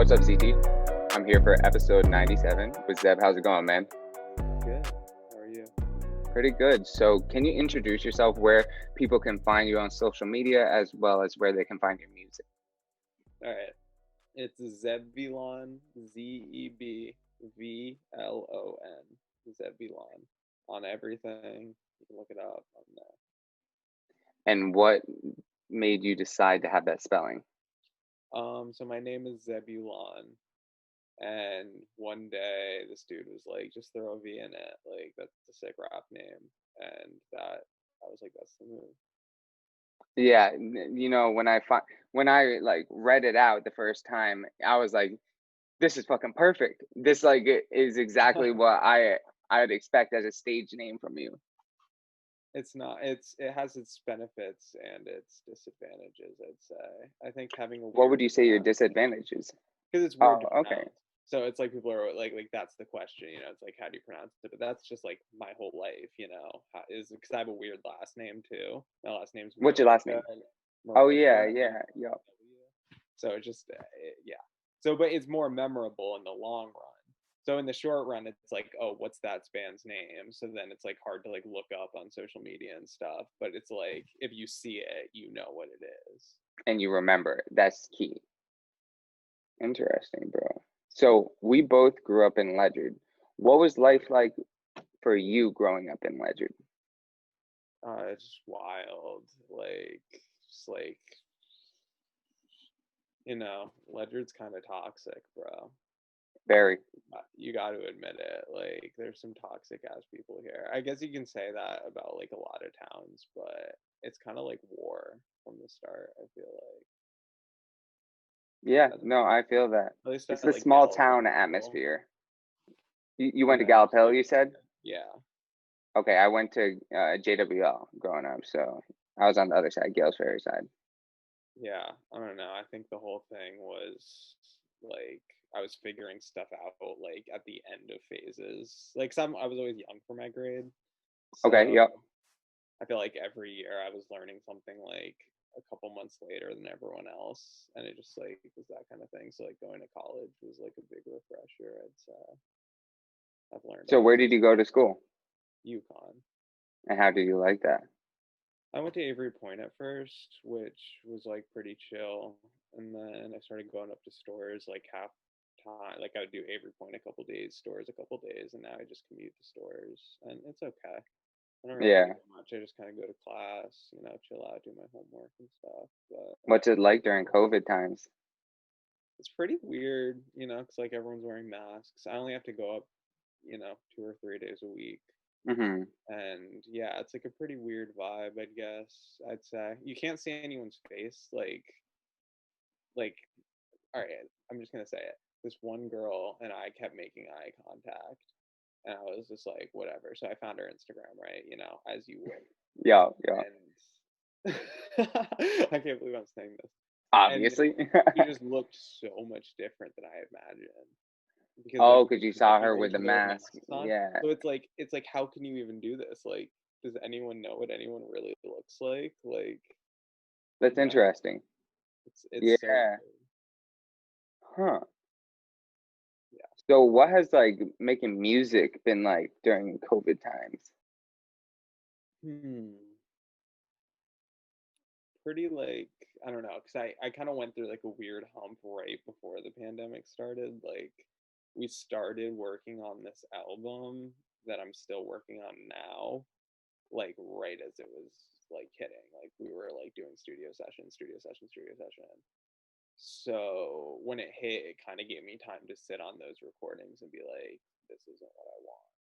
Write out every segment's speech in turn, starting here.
What's up, CT? I'm here for episode 97 with Zeb. How's it going, man? Good. How are you? Pretty good. So, can you introduce yourself, where people can find you on social media, as well as where they can find your music? All right. It's Zebvlon, Zebvlon, Zebvlon on everything. You can look it up on there. And what made you decide to have that spelling? So my name is Zebulon, and one day this dude was like, just throw a V in it. Like, that's a sick rap name. And I was like, that's the move. Yeah, when I like read it out the first time, I was like, this is fucking perfect. This is exactly what I'd expect as a stage name from you. It's not. It has its benefits and its disadvantages, I'd say. I think having a What weird would you say your pronoun disadvantages? because it's Oh, weird to okay. pronounce. So it's like people are like that's the question, It's like how do you pronounce it? But that's just like my whole life, is because I have a weird last name too. My last name's What's your last Maroka, name? Oh yeah, Maroka, yeah, yeah. so it's just yeah. So but it's more memorable in the long run. So in the short run, it's like, oh, what's that band's name? So then it's like hard to like look up on social media and stuff. But it's like if you see it, you know what it is. And you remember it. That's key. Interesting, bro. So we both grew up in Ledyard. What was life like for you growing up in Ledyard? It's just wild. Like, just like, Ledger's kind of toxic, bro. Very. You got to admit it. Like, there's some toxic ass people here. I guess you can say that about like a lot of towns, but it's kind of like war from the start, I feel Yeah, like. no, I feel that. At least It's at the like small Gallup town Hill. atmosphere. You went to Yeah, Gallup just Hill, like you said? yeah. Okay, I went to JWL growing up, so I was on the other side, Gales Ferry side. Yeah, I don't know. I think the whole thing was like I was figuring stuff out like at the end of phases. Like I was always young for my grade. Okay, So yep. I feel like every year I was learning something like a couple months later than everyone else. And it just like was that kind of thing. So like going to college was like a big refresher. I've learned a So where lot. did you go to school? UConn. And how did you like that? I went to Avery Point at first, which was like pretty chill, and then I started going up to stores like half time. Like I would do Avery Point a couple days, stores a couple days, and now I just commute to stores, and it's okay. I don't really do Yeah. much. I just kind of go to class, chill out, do my homework and stuff. But What's it like during COVID times? it's pretty weird, because like everyone's wearing masks. I only have to go up, 2 or 3 days a week. Mm-hmm. And yeah, it's like a pretty weird vibe, I guess. I'd say you can't see anyone's face. Like, all right, I'm just gonna say it. This one girl and I kept making eye contact, and I was just like, whatever. So I found her Instagram, right? As you would. Yeah, yeah. And I can't believe I'm saying this. And Obviously. she just looked so much different than I imagined. Because like Oh, we because you just saw her with always the wear mask. masks on. Yeah, So it's like how can you even do this? Like, does anyone know what anyone really looks like? Like, that's no. interesting. It's so Yeah. weird. Huh. Yeah. So what has like making music been like during COVID times? Hmm. Pretty like I don't know, because I kind of went through like a weird hump right before the pandemic started. Like we started working on this album that I'm still working on now, like right as it was like hitting. Like we were like doing studio session, studio session, studio session. So when it hit, it kind of gave me time to sit on those recordings and be like, this isn't what I want.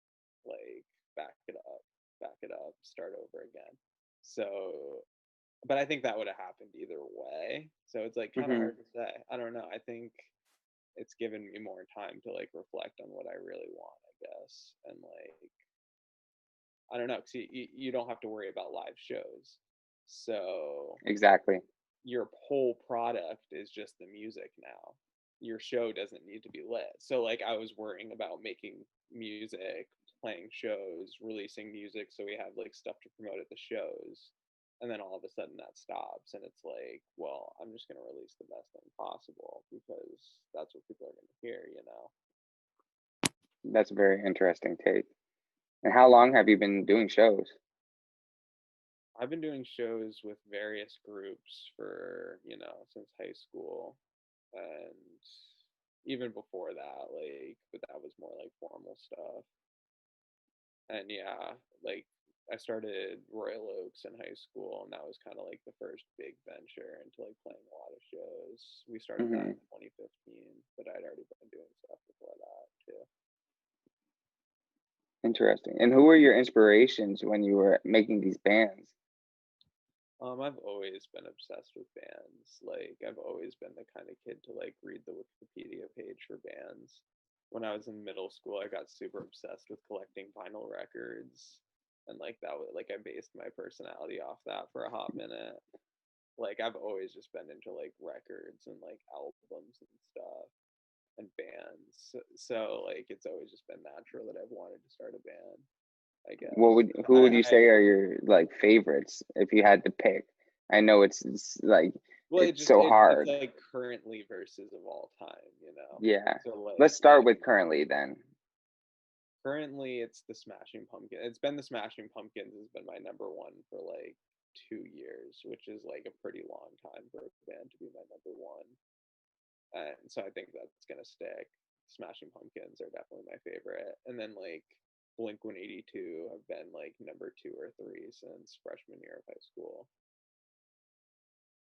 Like, back it up, start over again. So, but I think that would have happened either way. So it's like kind of Mm-hmm. hard to say. I don't know. I think it's given me more time to like reflect on what I really want, I guess. And like, I don't know, because you don't have to worry about live shows. So Exactly. your whole product is just the music now. Your show doesn't need to be lit. So like I was worrying about making music, playing shows, releasing music so we have like stuff to promote at the shows. and then all of a sudden that stops, and it's like, well, I'm just gonna release the best thing possible because that's what people are gonna hear, you know. That's a very interesting take. And how long have you been doing shows? I've been doing shows with various groups for, since high school, and even before that, like, but that was more like formal stuff. And yeah, like I started Royal Oaks in high school, and that was kind of like the first big venture into like playing a lot of shows. We started that Hmm. in 2015, but I'd already been doing stuff before that too. Interesting. And who were your inspirations when you were making these bands? I've always been obsessed with bands. Like, I've always been the kind of kid to like read the Wikipedia page for bands. When I was in middle school, I got super obsessed with collecting vinyl records, and like that was like I based my personality off that for a hot minute. Like, I've always just been into like records and like albums and stuff and bands. So like it's always just been natural that I've wanted to start a band, I guess. And Who would you say are your like favorites if you had to pick? I know it's like well, it's so it's hard. like currently versus of all time, you know. Yeah. So like Let's start yeah, with currently then. currently it's the Smashing Pumpkins. It's been the Smashing Pumpkins has been my number one for like 2 years, which is like a pretty long time for a band to be my number one. And so I think that's gonna stick. Smashing Pumpkins are definitely my favorite, and then like Blink 182 have been like number two or three since freshman year of high school.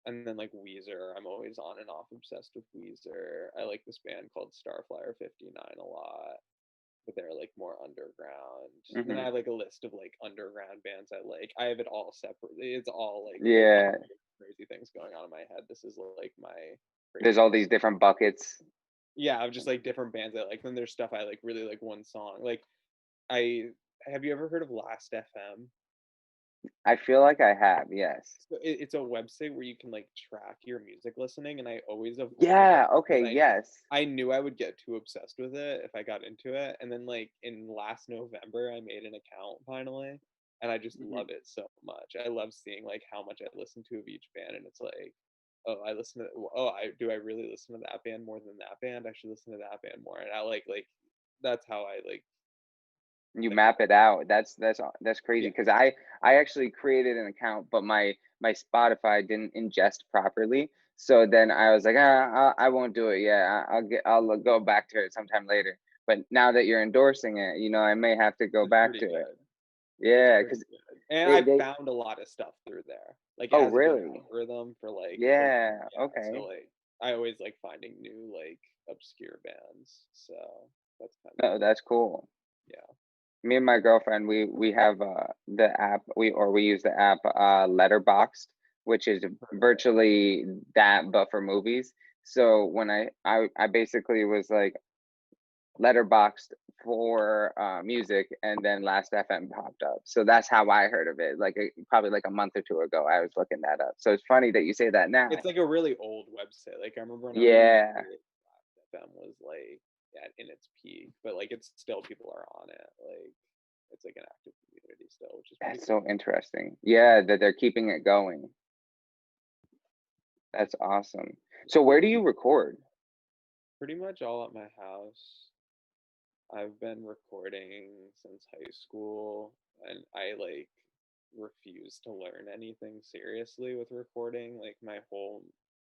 And then like Weezer, I'm always on and off obsessed with Weezer. I like this band called Starflyer 59 a lot, but they're like more underground. And then I Hmm. have like a list of like underground bands I like. I have it all separate. It's all like there's Yeah. all crazy things going on in my head. This is like my There's crazy all list. these different buckets. Yeah, of just like different bands I like. Then there's stuff I like really like one song. Like I have you ever heard of Last FM? I feel like I have, yes. So it's a website where you can like track your music listening, and I always avoided Yeah, it because okay, yes. I knew I would get too obsessed with it if I got into it. And then like in last November, I made an account finally, and I just Hmm. love it so much. I love seeing like how much I listen to of each band, and it's like, oh, I listen to I do I really listen to that band more than that band? I should listen to that band more. And I like that's how I like You think map about it out. That's it. crazy Yeah, because I actually created an account, but my Spotify didn't ingest properly. So then I was like, I won't do it. Yeah, I'll go back to it sometime later. But now that you're endorsing it, I may have to go it's back pretty to it. good. It's Yeah, pretty because good. And I they. found a lot of stuff through there. Like it Oh, has a good really? algorithm for like Yeah. yeah, so Okay. like I always like finding new like obscure bands. So that's kind of No, that's cool. yeah. Me and my girlfriend, we have the app we use the app Letterboxd, which is Heard of it. virtually that but for movies. So when I basically was like Letterboxd for music, and then Last FM popped up. So that's how I heard of it. Like probably like a month or two ago, I was looking that up. So it's funny that you say that now. It's like a really old website. Like I remember when I was in Yeah, school, FM was like in its peak, but like it's still people are on it. Like it's like an active community still, which is pretty that's so cool. interesting. Yeah, that they're keeping it going. That's awesome. So where do you record? Pretty much all at my house. I've been recording since high school, and I like refuse to learn anything seriously with recording. Like my whole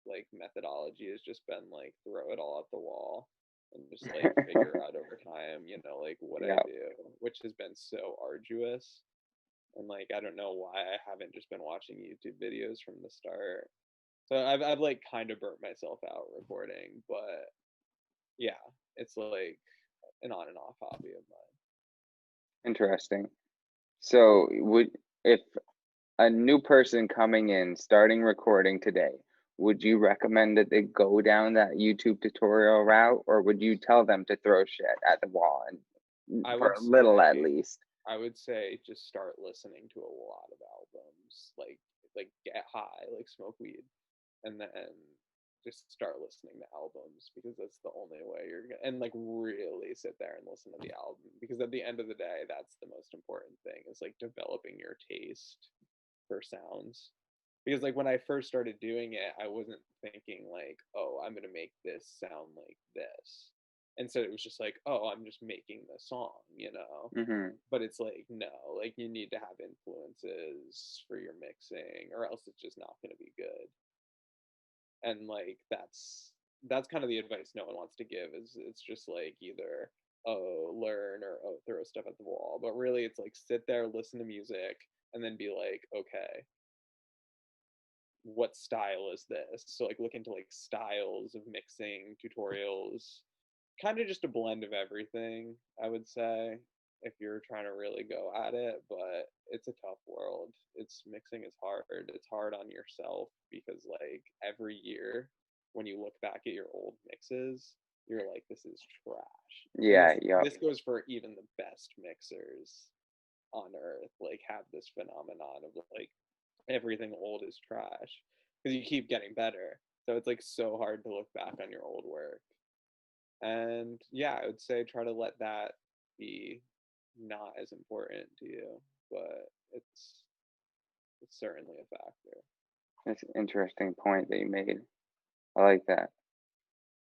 like methodology has just been like throw it all at the wall and just like figure out over time, like what I Yeah. do, which has been so arduous. And like I don't know why I haven't just been watching YouTube videos from the start. So I've like kind of burnt myself out recording, but yeah, it's like an on and off hobby of mine. Interesting. So would if a new person coming in starting recording today, would you recommend that they go down that YouTube tutorial route, or would you tell them to throw shit at the wall and I for would a little at say least? I would say just start listening to a lot of albums, like get high, like smoke weed, and then just start listening to albums because that's the only way you're gonna and like really sit there and listen to the album because at the end of the day, that's the most important thing is like developing your taste for sounds. Because like when I first started doing it, I wasn't thinking like, oh, I'm gonna make this sound like this. And so it was just like, oh, I'm just making the song, you know? Hmm. But it's like, no, like you need to have influences for your mixing, or else it's just not gonna be good. And like that's kind of the advice no one wants to give, is it's just like either oh learn, or oh throw stuff at the wall. But really it's like sit there, listen to music, and then be like, okay, what style is this? So like look into like styles of mixing tutorials, kind of just a blend of everything, I would say, if you're trying to really go at it. But it's a tough world. It's Mixing is hard. It's hard on yourself because like every year when you look back at your old mixes, you're like, this is trash. And Yeah, yep. this goes for even the best mixers on earth, like have this phenomenon of like everything old is trash because you keep getting better. So it's like so hard to look back on your old work. And yeah, I would say try to let that be not as important to you, but it's certainly a factor. That's an interesting point that you made. I like that.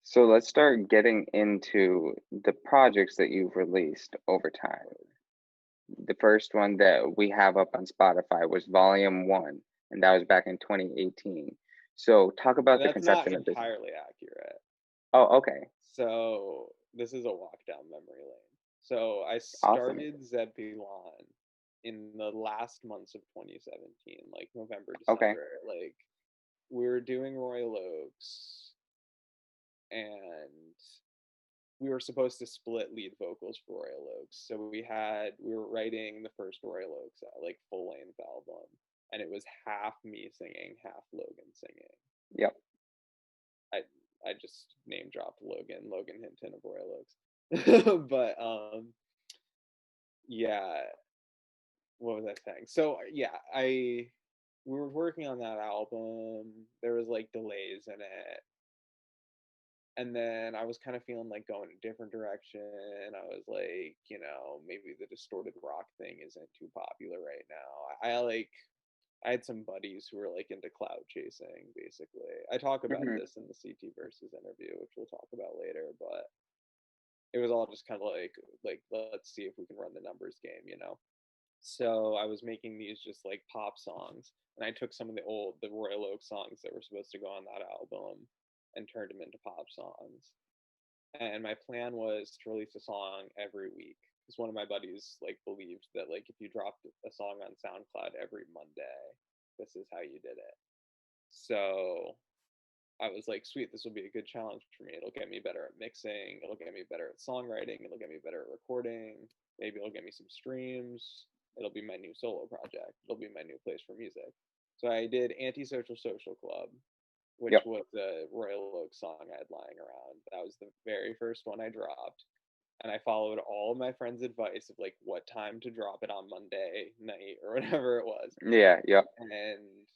So let's start getting into the projects that you've released over time. The first one that we have up on Spotify was Volume 1, and that was back in 2018. So talk about the That's not conception of this. entirely accurate. Oh, okay. So this is a walk down memory lane. So I Awesome. started Zebvlon in the last months of 2017, like November, Okay. December. Like we were doing Royal Oaks, and we were supposed to split lead vocals for Royal Oaks. So we were writing the first Royal Oaks like full length album, and it was half me singing, half Logan singing. Yep. I I just name dropped Logan Hinton of Royal Oaks. But yeah, what was I saying? So yeah, I we were working on that album. There was like delays in it, and then I was kind of feeling like going a different direction. I was like, maybe the distorted rock thing isn't too popular right now. I had some buddies who were like into cloud chasing, basically. I talk about Hmm. this in the CT versus interview, which we'll talk about later, but it was all just kind of like let's see if we can run the numbers game. So I was making these just like pop songs, and I took some of the Royal Oak songs that were supposed to go on that album and turned them into pop songs. And my plan was to release a song every week, because one of my buddies like believed that like if you dropped a song on SoundCloud every Monday, this is how you did it. So I was like, sweet, this will be a good challenge for me. It'll get me better at mixing. It'll get me better at songwriting. It'll get me better at recording. Maybe it'll get me some streams. It'll be my new solo project. It'll be my new place for music. So I did Antisocial Social Club, which Yep. was the Royal Oak song I had lying around. That was the very first one I dropped. And I followed all of my friends' advice of like what time to drop it on Monday night or whatever it was. Yeah. Yep. And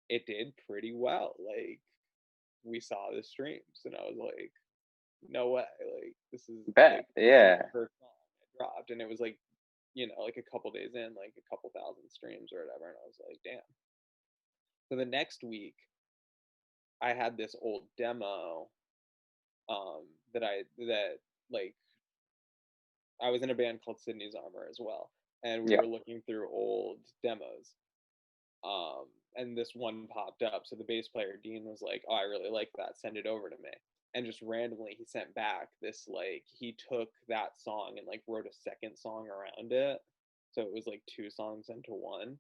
it did pretty well. Like we saw the streams, and I was like, no way, like Bet. this is Yeah. the first song I dropped. And it was like, like a couple days in, like a couple thousand streams or whatever, and I was like, damn. So the next week I had this old demo, that like I was in a band called Sydney's Armor as well, and we were Yep. looking through old demos. And this one popped up. So the bass player Dean was like, "Oh, I really like that. Send it over to me." And just randomly, he sent back this like he took that song and like wrote a second song around it. So it was like two songs into one.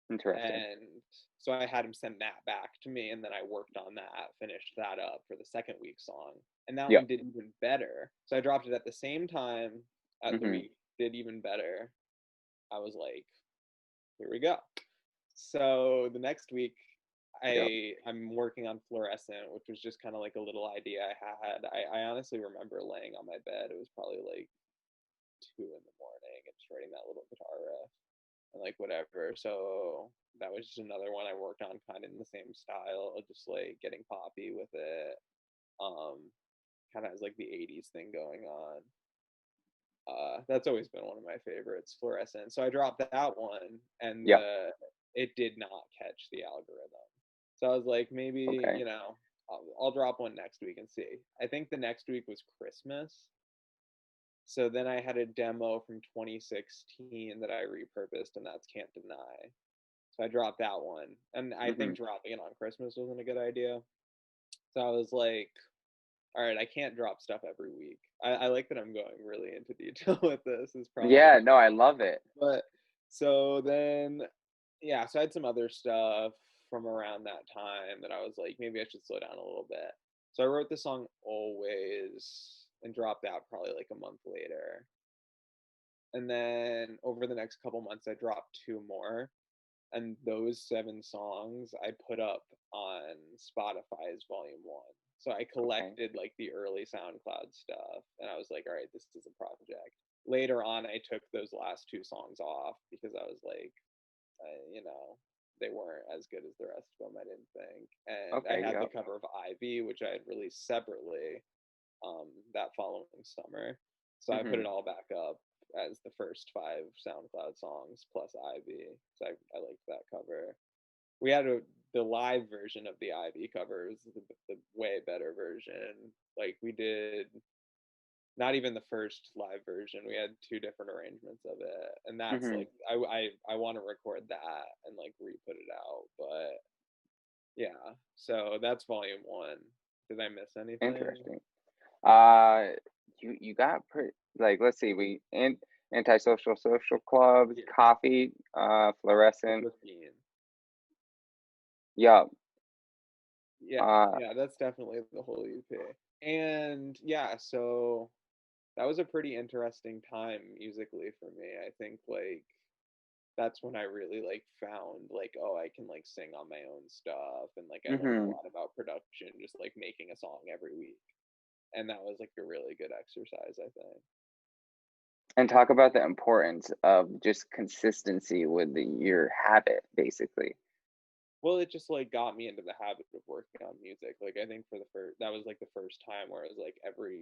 Interesting. And so I had him send that back to me, and then I worked on that, finished that up for the second week song, and that one Yep. did even better. So I dropped it at the same time at the Hmm. week, did even better. I was like, here we go. So the next week, Yep. I'm working on Fluorescent, which was just kind of like a little idea I had. I honestly remember laying on my bed. It was probably like 2 in the morning and just writing that little guitar riff and like whatever. So that was just another one I worked on kind of in the same style, just like getting poppy with it. Um, Kind of has like the 80s thing going on. That's always been one of my favorites, Fluorescent. So I dropped that one, and Yep. it did not catch the algorithm. So I was like, maybe, Okay. I'll drop one next week and see. I think the next week was Christmas. So then I had a demo from 2016 that I repurposed, and that's Can't Deny. So I dropped that one. And I Hmm. think dropping it on Christmas wasn't a good idea. So I was like, all right, I can't drop stuff every week. I like that I'm going really into detail with this, is probably Yeah, no, I love it. but so then, yeah, so I had some other stuff from around that time that I was like, maybe I should slow down a little bit. So I wrote the song Always and dropped out probably like a month later. And then over the next couple months, I dropped two more. And those 7 songs I put up on Spotify's volume 1. So I Okay. collected like the early SoundCloud stuff, and I was like, all right, this is a project. Later on, I took those last 2 songs off because I was like, you know, they weren't as good as the rest of them. I didn't think, and I Okay. had the Yep. cover of Ivy, which I had released separately that following summer. So I put Hmm. it all back up as the first 5 SoundCloud songs plus Ivy. So I liked that cover. We had the live version of the Ivy cover is the way better version. Like we did not even the first live version. We had 2 different arrangements of it, and that's Hmm. like I want to record that and like re-put it out. But yeah, so that's volume 1. Did I miss anything? Interesting. Uh, you got pretty like let's see, antisocial social clubs, Yeah, coffee, fluorescent. with Bean. Yup. Yeah, Uh, yeah, that's definitely the whole EP. And yeah, so that was a pretty interesting time musically for me. I think like that's when I really like found like, oh, I can like sing on my own stuff, and like I learned a hmm. lot about production just like making a song every week. And that was like a really good exercise, I think. And talk about the importance of just consistency with your habit, basically. Well, it just like got me into the habit of working on music. Like I think for the first that was like the first time where it was like every,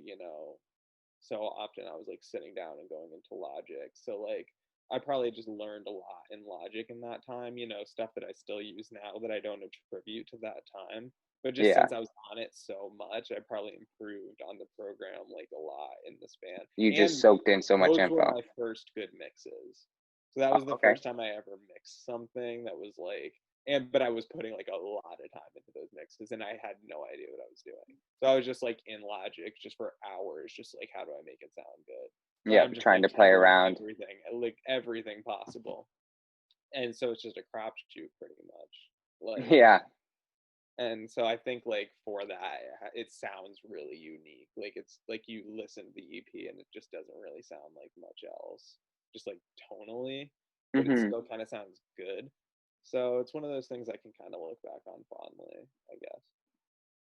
so often I was like sitting down and going into Logic. So like I probably just learned a lot in Logic in that time, stuff that I still use now that I don't attribute to that time. But just Yeah, since I was on it so much, I probably improved on the program like a lot in the span. you just And soaked in so much those were info. my first good mixes. So that was the Okay. first time I ever mixed something that was like but I was putting like a lot of time into those mixes and I had no idea what I was doing. So I was just like in Logic just for hours, just like how do I make it sound good? So Yep, I'm just trying like to play trying around. everything possible. And so it's just a crapshoot pretty much. Like Yeah. and so I think like for that it sounds really unique. Like it's like you listen to the EP and it just doesn't really sound like much else. Just like tonally, but it Hmm. still kind of sounds good. So it's one of those things I can kind of look back on fondly, I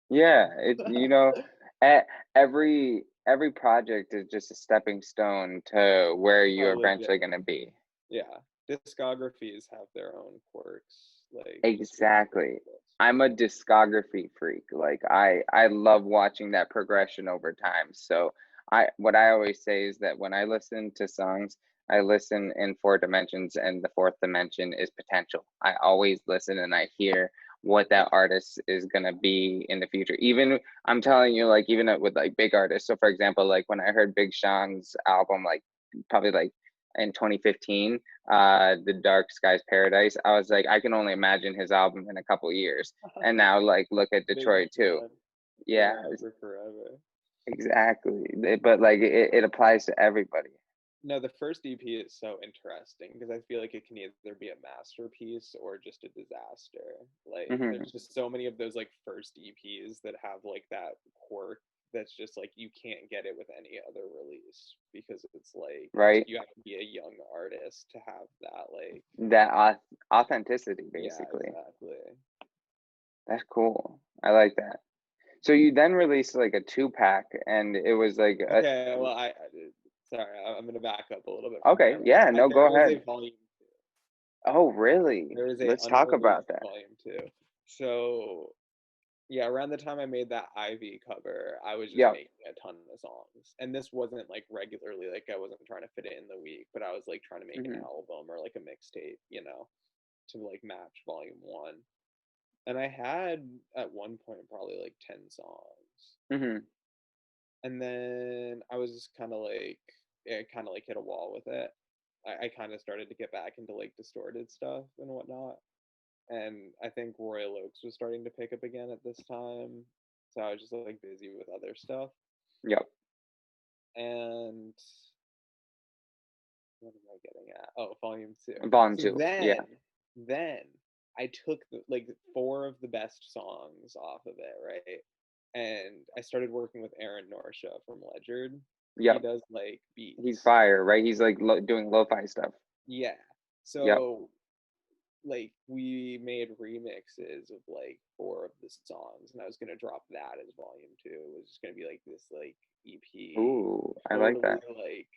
Yeah, guess. e- every project is just a stepping stone to where Oh, you're eventually legit. going to be. Yeah. Discographies have their own quirks, like just Exactly. regardless. I'm a discography freak. Like I love watching that progression over time. So I what I always say is that when I listen to songs, I listen in 4 dimensions and the fourth dimension is potential. I always listen and I hear what that Yeah. artist is gonna be in the future. Even I'm telling you, like even with like big artists. So for example, like when I heard Big Sean's album, like probably like in 2015, The Dark Skies Paradise, I was like, I can only imagine his album in a couple years. And now like look at Big Detroit too. Sean Yeah, forever, forever. exactly. But like it applies to everybody. No, the first EP is so interesting because I feel like it can either be a masterpiece or just a disaster. Like, Hmm. there's just so many of those like first EPs that have like that quirk that's just like you can't get it with any other release because it's like Right? you have to be a young artist to have that. Like, That authenticity, yeah, basically. exactly. That's cool. I like that. So you then released like a 2 pack, and it was like Okay, well, sorry, I'm gonna back up a little bit from okay, there. yeah, no, There go is a ahead. volume Oh, really? There is a Let's talk unreleased about that. volume 2. So yeah, around the time I made that Ivy cover, I was just Yep. making a ton of songs. And this wasn't like regularly, like I wasn't trying to fit it in the week, but I was like trying to make an Hmm. album or like a mixtape. to like match volume one. And I had at one point probably like 10 songs. Hmm. And then I was just kind of like, it kind of like hit a wall with it. I kind of started to get back into like distorted stuff and whatnot. And I think Royal Oaks was starting to pick up again at this time. So I was just like busy with other stuff. Yep. And what am I getting at? Oh, volume two. Volume So two. Yeah. then I took like four of the best songs off of it, right? And I started working with Aaron Norsha from Ledgered. He Yep. does like He's beats. fire, right? He's like doing lo-fi stuff. Yeah. Yep. So like we made remixes of like four of the songs, and I was gonna drop that as volume two. It was just gonna be like this like EP, Ooh, I like totally that. like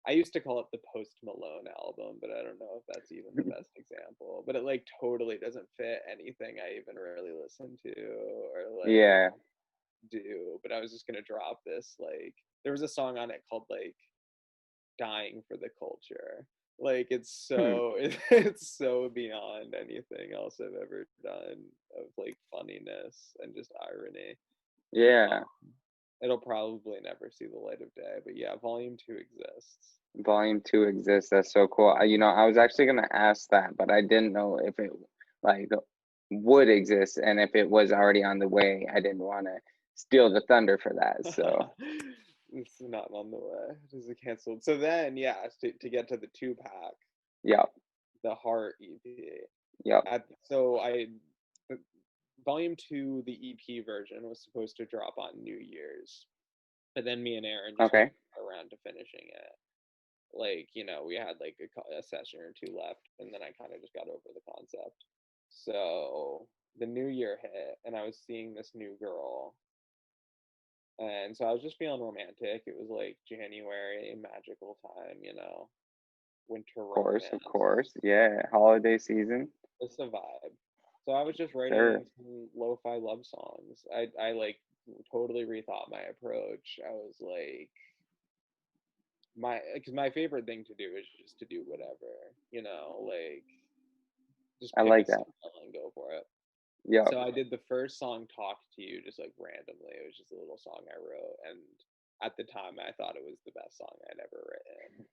I used to call it the Post Malone album, but I don't know if that's even the best example. But it like totally doesn't fit anything I even really listen to or like Yeah. do. But I was just gonna drop this like there was a song on it called like Dying for the Culture. Like Hmm. it's so beyond anything else I've ever done of like funniness and just irony. Yeah. Um, it'll probably never see the light of day, but yeah, volume two exists. Volume two exists. That's so cool. I was actually gonna ask that, but I didn't know if it like would exist, and if it was already on the way. I didn't want to steal the thunder for that. So, It's not on the way. It is canceled. So then, yeah, to get to the two pack, yep, the Heart EP. yep. So the- volume two, the EP version was supposed to drop on New Year's, but then me and Aaron just Okay, couldn't get around to finishing it. Like, we had like a session or two left, and then I kind of just got over the concept. So the new year hit, and I was seeing this new girl, and so I was just feeling romantic. It was like January, magical time, winter of romance. course. Yeah, holiday season. It's a vibe. So I was just Sure. writing some lo-fi love songs. I like totally rethought my approach. I was like because my favorite thing to do is just to do whatever, like just I pick a like that. style and go for it. Yep. So I did the first song "Talk to You" just like randomly. It was just a little song I wrote, and at the time I thought it was the best song I'd ever written.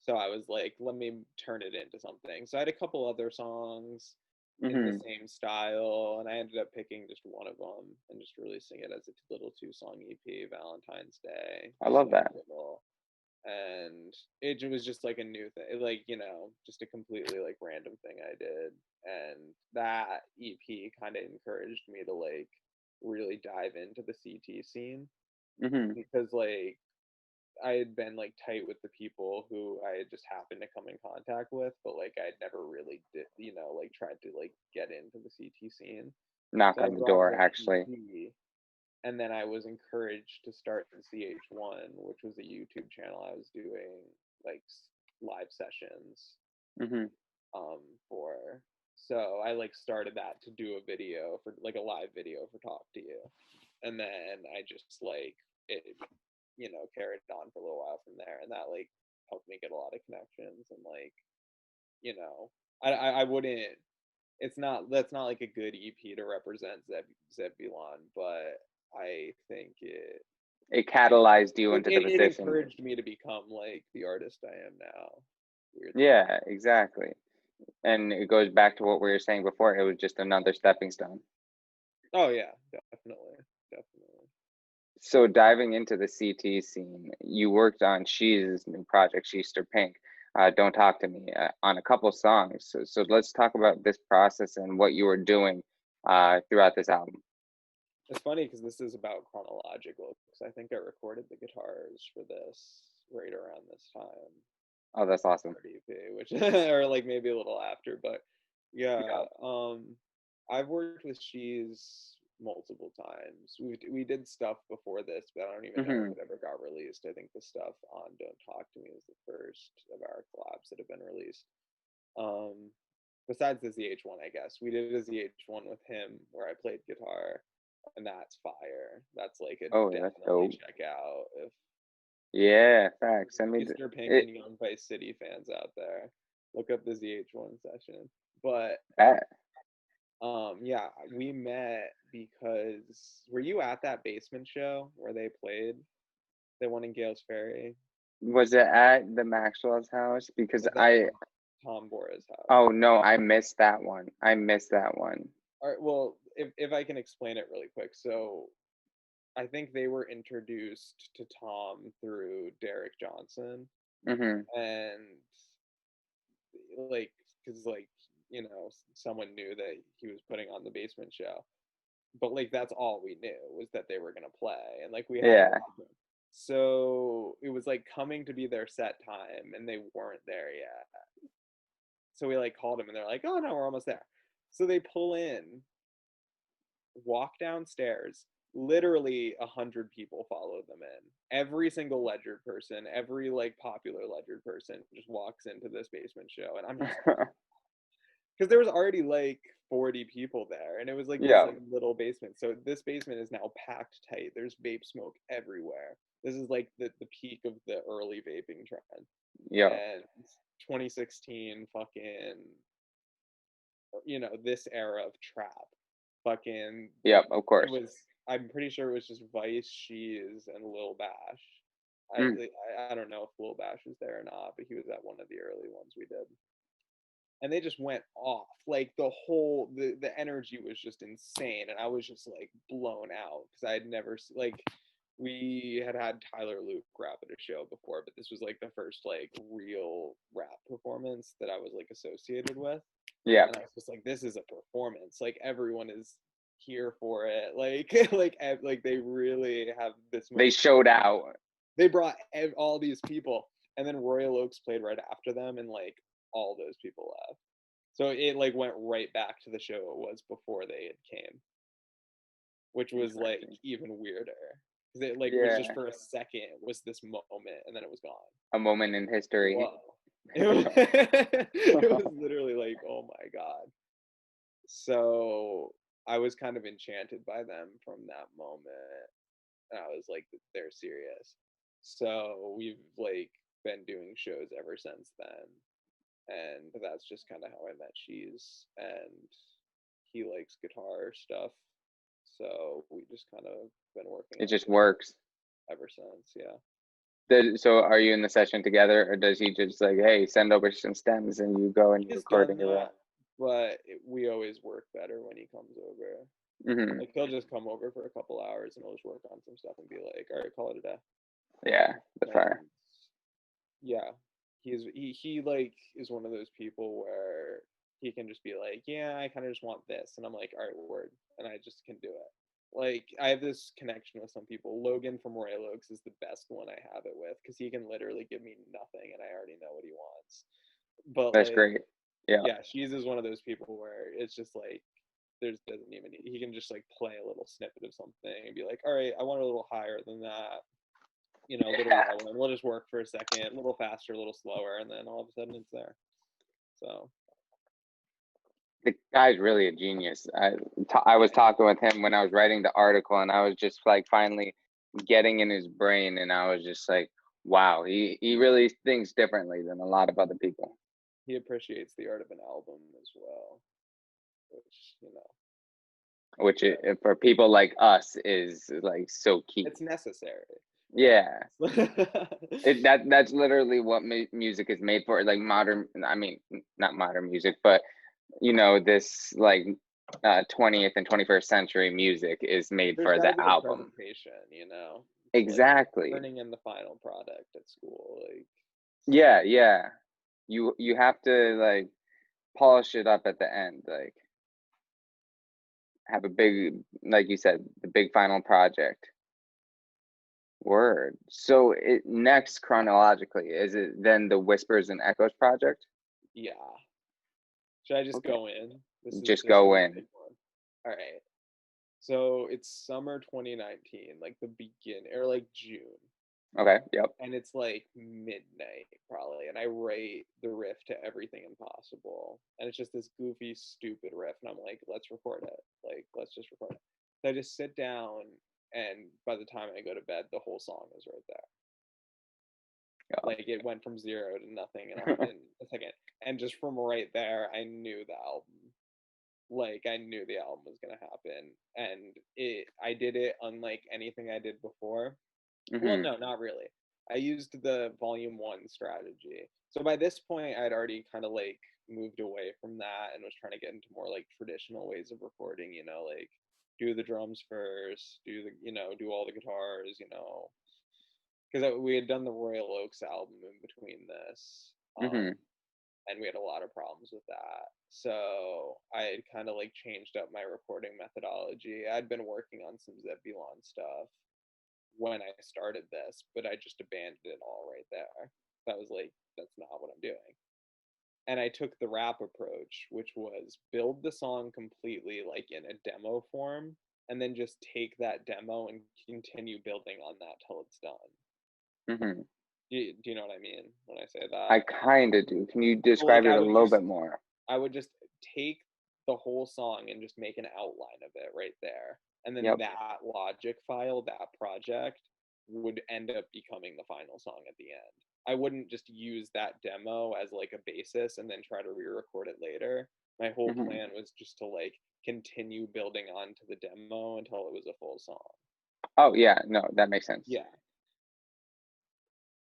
So I was like, let me turn it into something. So I had a couple other songs in the Hmm. same style, and I ended up picking just one of them and just releasing it as a little two-song EP, Valentine's Day, I just love like that. a little. And it was just like a new thing, like just a completely like random thing I did, and that EP kind of encouraged me to like really dive into the CT scene Hmm. because like I had been like tight with the people who I had just happened to come in contact with, but like I'd never really did, like tried to like get into the CT scene. Knock So I on the dropped door, that actually. EP, and then I was encouraged to start the CH1, which was a YouTube channel I was doing like live sessions Hmm. um for. So I like started that to do a video for like a live video for Talk to You, and then I just like it, carried on for a little while from there, and that like helped me get a lot of connections and like you know I wouldn't. It's not that's not like a good EP to represent Zebvlon, but I think It catalyzed you it, into the it it position. encouraged me to become like the artist I am now. Weirdly, Yeah, exactly. And it goes back to what we were saying before. It was just another stepping stone. oh yeah, definitely, definitely. So diving into the CT scene, you worked on She's new project, She's Pink. Don't Talk to Me on a couple songs. So let's talk about this process and what you were doing throughout this album. It's funny because this is about chronological because I think I recorded the guitars for this right around this time. Oh, that's awesome. RDP, which or like maybe a little after, but Yeah. yeah, I've worked with She's multiple times. We did stuff before this, but I don't even know Hmm. if it ever got released. I think the stuff on Don't Talk to Me was the first of our collabs that have been released. Um, besides the ZH1, I guess we did a ZH1 with him where I played guitar, and that's fire. That's like a Oh, that's definitely dope. check out if Yeah, facts. Send me Mr. Pink it. and Young Vice City fans out there. Look up the ZH1 session. But That yeah, we met because were you at that basement show where they played? The one in Gales Ferry? was it at the Maxwell's house? Because Was that I Tom Bora's house? oh no, I missed that one. I missed that one. All right, well, if I can explain it really quick. So I think they were introduced to Tom through Derek Johnson, Hmm. and like, because like, someone knew that he was putting on the basement show, but like that's all we knew was that they were gonna play, and like we hadn't Yeah. gotten them. So it was like coming to be their set time, and they weren't there yet. So we like called them, and they're like, "Oh no, we're almost there." So they pull in, walk downstairs. Literally 100 people followed them in. Every single Ledger person, every like popular Ledger person, just walks into this basement show, and I'm just because there was already like 40 people there, and it was like this Yeah. like little basement. So this basement is now packed tight. There's vape smoke everywhere. This is like the peak of the early vaping trend, Yeah. and 2016 fucking this era of trap fucking Yep. Of it course. was I'm pretty sure it was just Vice, Shees, and Lil Bash. I Mm. I don't know if Lil Bash was there or not, but he was at one of the early ones we did. And they just went off. Like the energy was just insane, and I was just like blown out because I had never like we had Tyler Luke rap at a show before, but this was like the first like real rap performance that I was like associated with, Yeah. and I was just like, this is a performance. Like everyone is here for it. Like like they really have this They much. showed out. They brought all these people, and then Royal Oaks played right after them, and like all those people left. So it like went right back to the show it was before they had came, which was like Interesting. even weirder because it like was just Yeah. for a second it was this moment, and then it was gone. A moment in history. Whoa. It was literally like, oh my god. So I was kind of enchanted by them from that moment. And I was like, they're serious. So we've like been doing shows ever since then. And that's just kind of how I met She's. And he likes guitar stuff. So we just kind of been working It on just some stuff works. ever since. Yeah. So are you in the session together, or does he just like, hey, send over some stems and you go and you He's record done in your room? that, but we always work better when he comes over. Hmm. Like he'll just come over for a couple hours and we'll just work on some stuff and be like, all right, call it a day. Yeah, that's And fire. yeah, he like is one of those people where he can just be like, yeah, I kind of just want this, and I'm like, all right, word, and I just can do it. Like I have this connection with some people. Logan from Royal Oaks is the best one I have it with because he can literally give me nothing and I already know what he wants. But That's like, great. Yeah, yeah, She's is one of those people where it's just like there's doesn't even he can just like play a little snippet of something and be like, all right, I want it a little higher than that, a little lower, and we'll just work for a second, a little faster, a little slower, and then all of a sudden it's there. So the guy's really a genius. I was yeah, talking with him when I was writing the article, and I was just like finally getting in his brain, and I was just like, wow, he really thinks differently than a lot of other people, he appreciates the art of an album as well, which which yeah, for people like us is like so key. it's necessary. Yeah, Yeah. that's literally what music is made for. Like modern, I mean, not modern music, but this like 20th and 21st century music is made There's for got to the be a album. presentation, it's like Exactly. turning in the final product at school, like so. Yeah, yeah. You have to like polish it up at the end, like have a big, like you said, the big final project. Word. So next chronologically, is it then the Whispers and Echoes project? Yeah, should I just Okay. go in? Just This is go the in. big one. All right. So it's summer 2019, like the beginning or like June, Okay. Yep. and it's like midnight probably, and I write the riff to Everything Impossible, and it's just this goofy, stupid riff, and I'm like, let's record it, like let's just record it. So I just sit down, and by the time I go to bed, the whole song is right there. Like it went from zero to nothing in a second, and just from right there, I knew the album. Like, I knew the album was gonna happen, and I did it unlike anything I did before. Well, Mhm. no, not really. I used the volume one strategy. So by this point, I'd already kind of like moved away from that and was trying to get into more like traditional ways of recording, like do the drums first, do all the guitars, because we had done the Royal Oaks album in between this. Mhm. And we had a lot of problems with that. So I had kind of like changed up my recording methodology. I'd been working on some Zebvlon stuff when I started this, but I just abandoned it all right there. That was like, that's not what I'm doing. And I took the rap approach, which was build the song completely like in a demo form, and then just take that demo and continue building on that till it's done. Mhm. Do you know what I mean when I say I that? kind of do. Can you So like describe it a little bit more? I would just take the whole song and just make an outline of it right there. And then Yep. that logic file, that project would end up becoming the final song at the end. I wouldn't just use that demo as like a basis and then try to re-record it later. My whole Mhm. plan was just to like continue building onto the demo until it was a full song. Oh yeah, no, that makes sense. Yeah.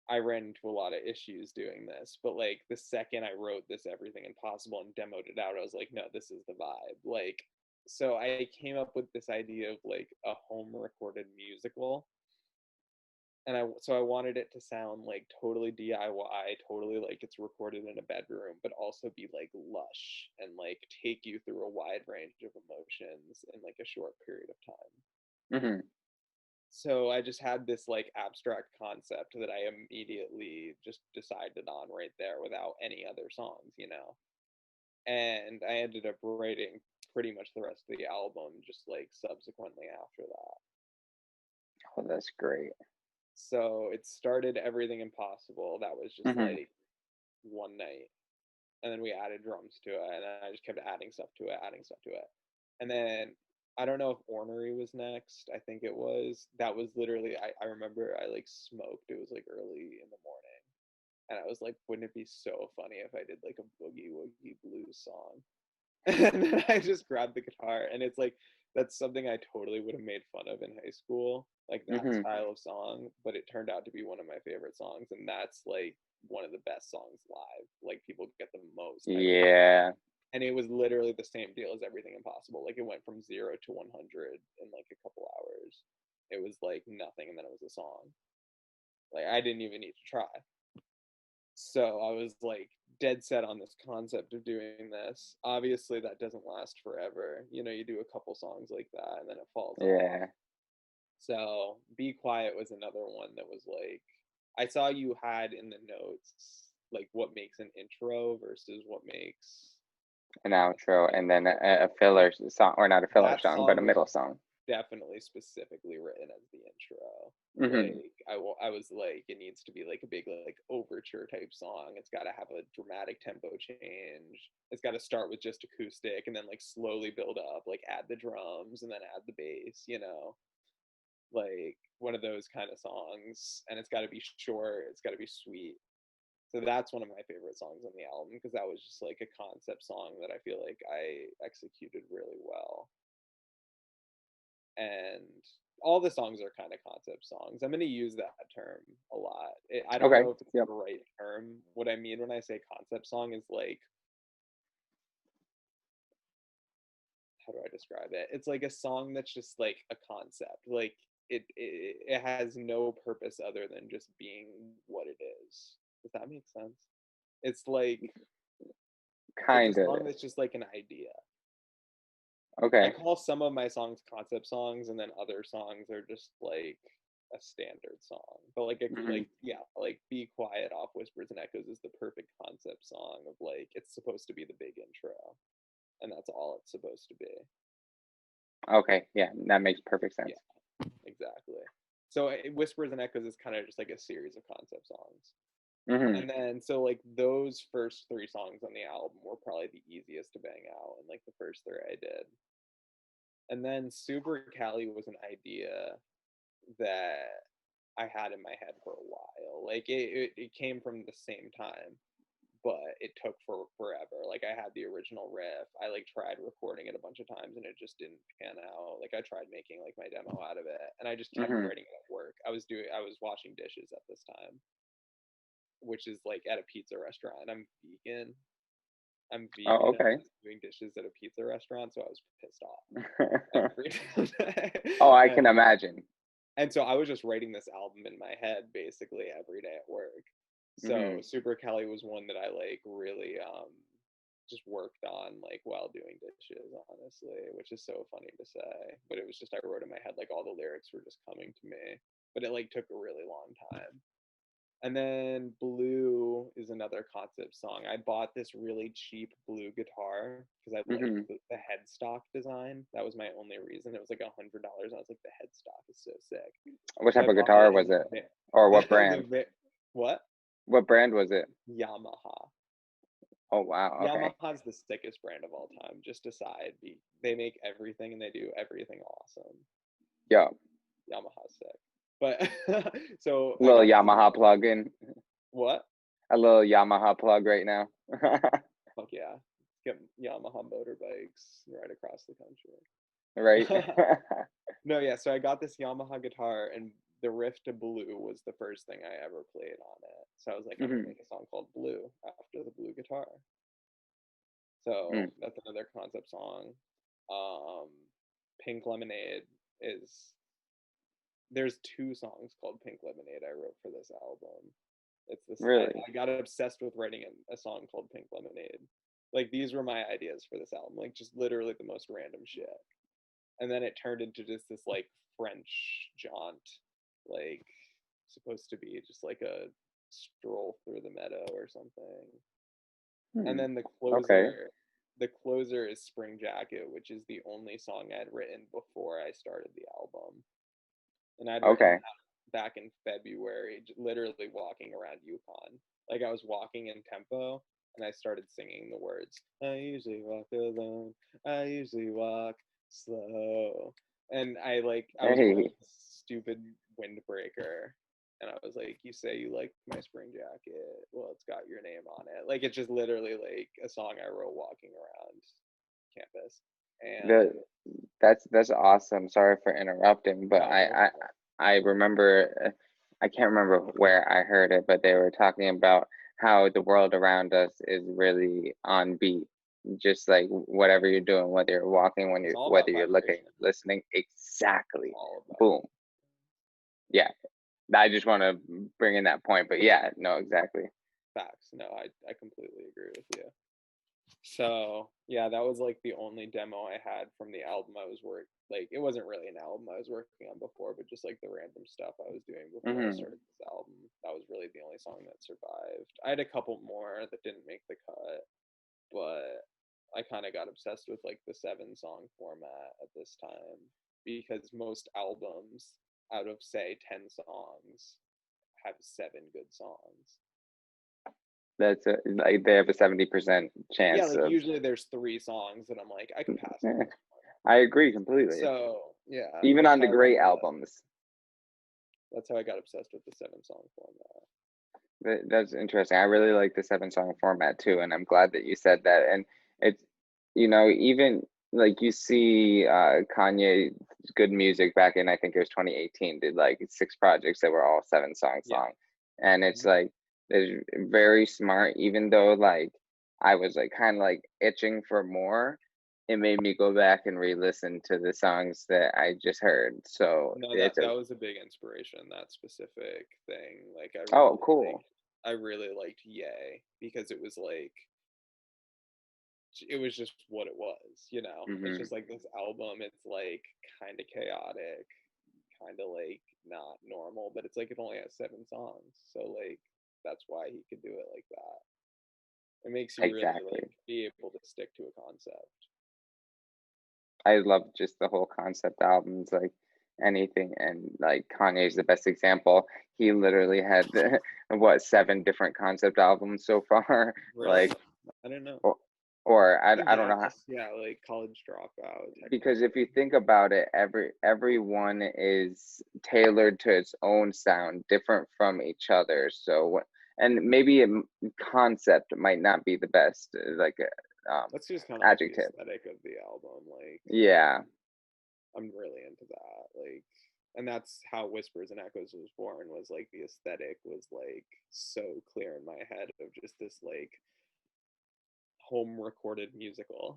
I ran into a lot of issues doing this, but like the second I wrote this Everything Impossible and demoed it out, I was like, no, this is the vibe. Like, so I came up with this idea of like a home recorded musical. And I wanted it to sound like totally DIY, totally like it's recorded in a bedroom, but also be like lush and like take you through a wide range of emotions in like a short period of time. Mhm. So I just had this like abstract concept that I immediately just decided on right there without any other songs. And I ended up writing pretty much the rest of the album just like subsequently after that. Oh, that's great. So it started Everything Impossible. That was just Mhm. like one night. And then we added drums to it. And then I just kept adding stuff to it, adding stuff to it. And then I don't know if Ornery was next. I think it was. That was literally, I remember I like smoked. It was like early in the morning. And I was like, wouldn't it be so funny if I did like a boogie woogie blues song? And then I just grabbed the guitar, and it's like that's something I totally would have made fun of in high school, like that Mhm. style of song, but it turned out to be one of my favorite songs, and that's like one of the best songs live. Like people get the most out of it. Yeah. And it was literally the same deal as Everything Impossible. Like it went from 0 to 100 in like a couple hours. It was like nothing, and then it was a song. Like I didn't even need to try. So I was like dead set on this concept of doing this. Obviously, that doesn't last forever. You do a couple songs like that and then it falls off. Yeah. So Be Quiet was another one that was like, I saw you had in the notes like what makes an intro versus what makes An outro like and then a filler song, or not a filler that song, but a song was middle song. definitely specifically written as the intro. Mhm. Like I was like, it needs to be like a big like overture type song. It's got to have a dramatic tempo change. It's got to start with just acoustic and then like slowly build up, like add the drums and then add the bass. Like one of those kind of songs. And it's got to be short. It's got to be sweet. So that's one of my favorite songs on the album because that was just like a concept song that I feel like I executed really well. And all the songs are kind of concept songs. I'm going to use that term a lot. I don't Okay. know if it's Yep. the right term. What I mean when I say concept song is like, how do I describe it? It's like a song that's just like a concept. Like it has no purpose other than just being what it is. Does that make sense? It's like it's a Kind of. song that's just like an idea. I Okay. call some of my songs concept songs, and then other songs are just like a standard song. But Mhm. like Be Quiet off Whispers and Echoes is the perfect concept song of like it's supposed to be the big intro, and that's all it's supposed to be. Okay. Yeah, that makes perfect sense. Yeah, exactly. So Whispers and Echoes is kind of just like a series of concept songs. Mhm. And then so like those first three songs on the album were probably the easiest to bang out, and like the first three I did. And then Super Cali was an idea that I had in my head for a while. Like it came from the same time, but it took forever. Like I had the original riff. I like tried recording it a bunch of times and it just didn't pan out. Like I tried making like my demo out of it and I just kept Hmm. writing it at work. I was washing dishes at this time, which is like at a pizza restaurant. I'm Oh, vegan and I okay. was doing dishes at a pizza restaurant, so I was pissed off every Oh, I can and imagine. so I was just writing this album in my head basically every day at work. So Hmm. Super Kelly was one that I like really just worked on like while doing dishes, honestly, which is so funny to say. But it was just I wrote in my head like all the lyrics were just coming to me. But it like took a really long time. And then Blue is another concept song. I bought this really cheap blue guitar because I liked Hmm. the headstock design. That was my only reason. It was like $100. I was like, the headstock is so sick. What So type I of bought guitar it was in it? Or what brand? what? What brand was it? Yamaha. Oh, wow. Okay. Yamaha's the sickest brand of all time. Just aside, they make everything and they do everything awesome. Yo, Yamaha's sick. But so I little got this. Yamaha plug in. What? A little Yamaha plug right now. Fuck yeah. Get Yamaha motorbikes right across the Right? country. No, yeah, so I got this Yamaha guitar and the riff to Blue was the first thing I ever played on it. So I was like, I'm gonna Hmm. make a song called Blue after the blue guitar. Mm. So that's another concept song. Um, Pink Lemonade is there's two songs called Pink Lemonade I wrote for this album. It's this Really? I got obsessed with writing a song called Pink Lemonade. Like these were my ideas for this album, like just literally the most random shit. And then it turned into just this like French jaunt, like supposed to be just like a stroll through the meadow or something. And Hmm. then Okay. the closer is Spring Jacket, which is the only song I'd written before I started the album. And I'd written Okay. that back in February, literally walking around Yukon. Like I was walking in tempo and I started singing the words. I usually walk alone. I usually walk slow. And I was wearing Hey, this stupid windbreaker. And I was like, you say you like my spring jacket. Well, it's got your name on it. Like it's just literally like a song I wrote walking around campus. the And that's awesome. Sorry for interrupting, but no, go for it. I remember I can't remember where I heard it, but they were talking about how the world around us is really on beat. Just like whatever you're doing, whether you're walking, when It's you're all whether about you're looking, vibration. listening, It's exactly. all about Boom. Yeah. I just want to bring in that point, but yeah, no, exactly. facts. No, I completely agree with you. So yeah, that was like the only demo I had from the album I was like it wasn't really an album I was working on before, but just like the random stuff I was doing before I Hmm. started this album. That was really the only song that survived. I had a couple more that didn't make the cut, but I kind of got obsessed with like the 7 song format at this time because most albums out of say 10 songs have 7 good songs. That's like they have a 70% Yeah, chance like of. usually there's 3 songs that I'm like, I could pass on Eh, this I agree one. completely. So yeah, Even on the great albums. that's how I got obsessed with the 7 song format. That's interesting. I really like the 7 song format too, and I'm glad that you said that. And it's, even like you see Kanye good music back in, I think it was 2018, did like 6 projects that were all 7 songs Yeah. long. And it's Hmm. like it's very smart, even though like I was like kind of like itching for more. It made me go back and re-listen to the songs that I just heard. So No, it's that a, was a big inspiration, that specific thing. Like oh, cool. I really liked Yay because it was like it was just what it was, you know. It's Hmm. just like this album, it's like kind of chaotic, kind of like not normal, but it's like it only has 7 songs. So like that's why he could do it like that. It makes you really like Exactly. be able to stick to a concept. I love just the whole concept albums, like anything, and like Kanye's the best example. He literally had what 7 different concept albums so far, Really? like I didn't know. or, or I I don't know how, guess, yeah, like college dropout because if technically. you think about it, everyone is tailored to its own sound, different from each other. So and maybe concept might not be the best, like That's just kind of like the adjective. aesthetic of the album. Like, Yeah. I'm really into that. Like, and that's how Whispers and Echoes was born. Was like the aesthetic was like so clear in my head of just this like home recorded musical.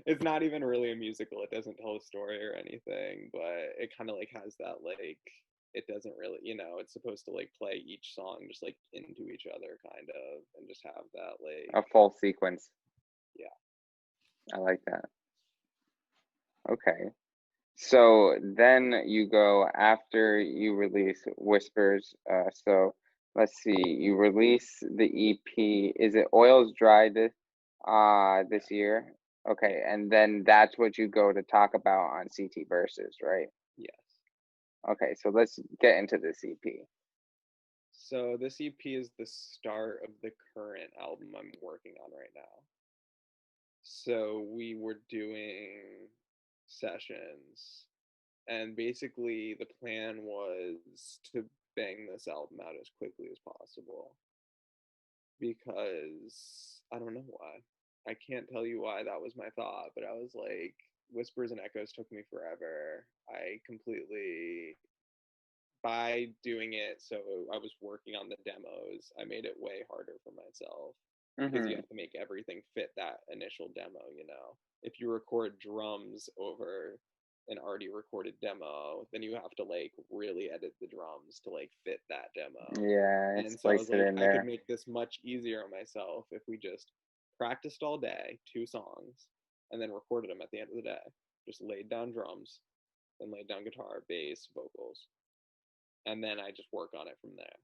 It's not even really a musical. It doesn't tell a story or anything, but it kind of like has that like it doesn't really, it's supposed to like play each song just like into each other kind of and just have that like A full sequence. yeah. I like that. Okay. So then you go after you release Whispers. So let's see, you release the EP. Is it Oils Dry Yeah. this year? Yeah. Okay, and then that's what you go to talk about on CT Versus, right? Yes. Okay, so let's get into this EP. So this EP is the start of the current album I'm working on right now. So we were doing sessions, and basically the plan was to bang this album out as quickly as possible because I don't know why. I can't tell you why that was my thought, but I was like, Whispers and Echoes took me forever. I completely, by doing it, so I was working on the demos, I made it way harder for myself because you Mm-hmm. have to make everything fit that initial demo. If you record drums over an already recorded demo, then you have to like really edit the drums to like fit that demo. Yeah, And so I splice was it like, in I could there. make this much easier on myself if we just practiced all day, 2 songs, and then recorded them at the end of the day. Just laid down drums, then laid down guitar, bass, vocals, and then I just work on it from there.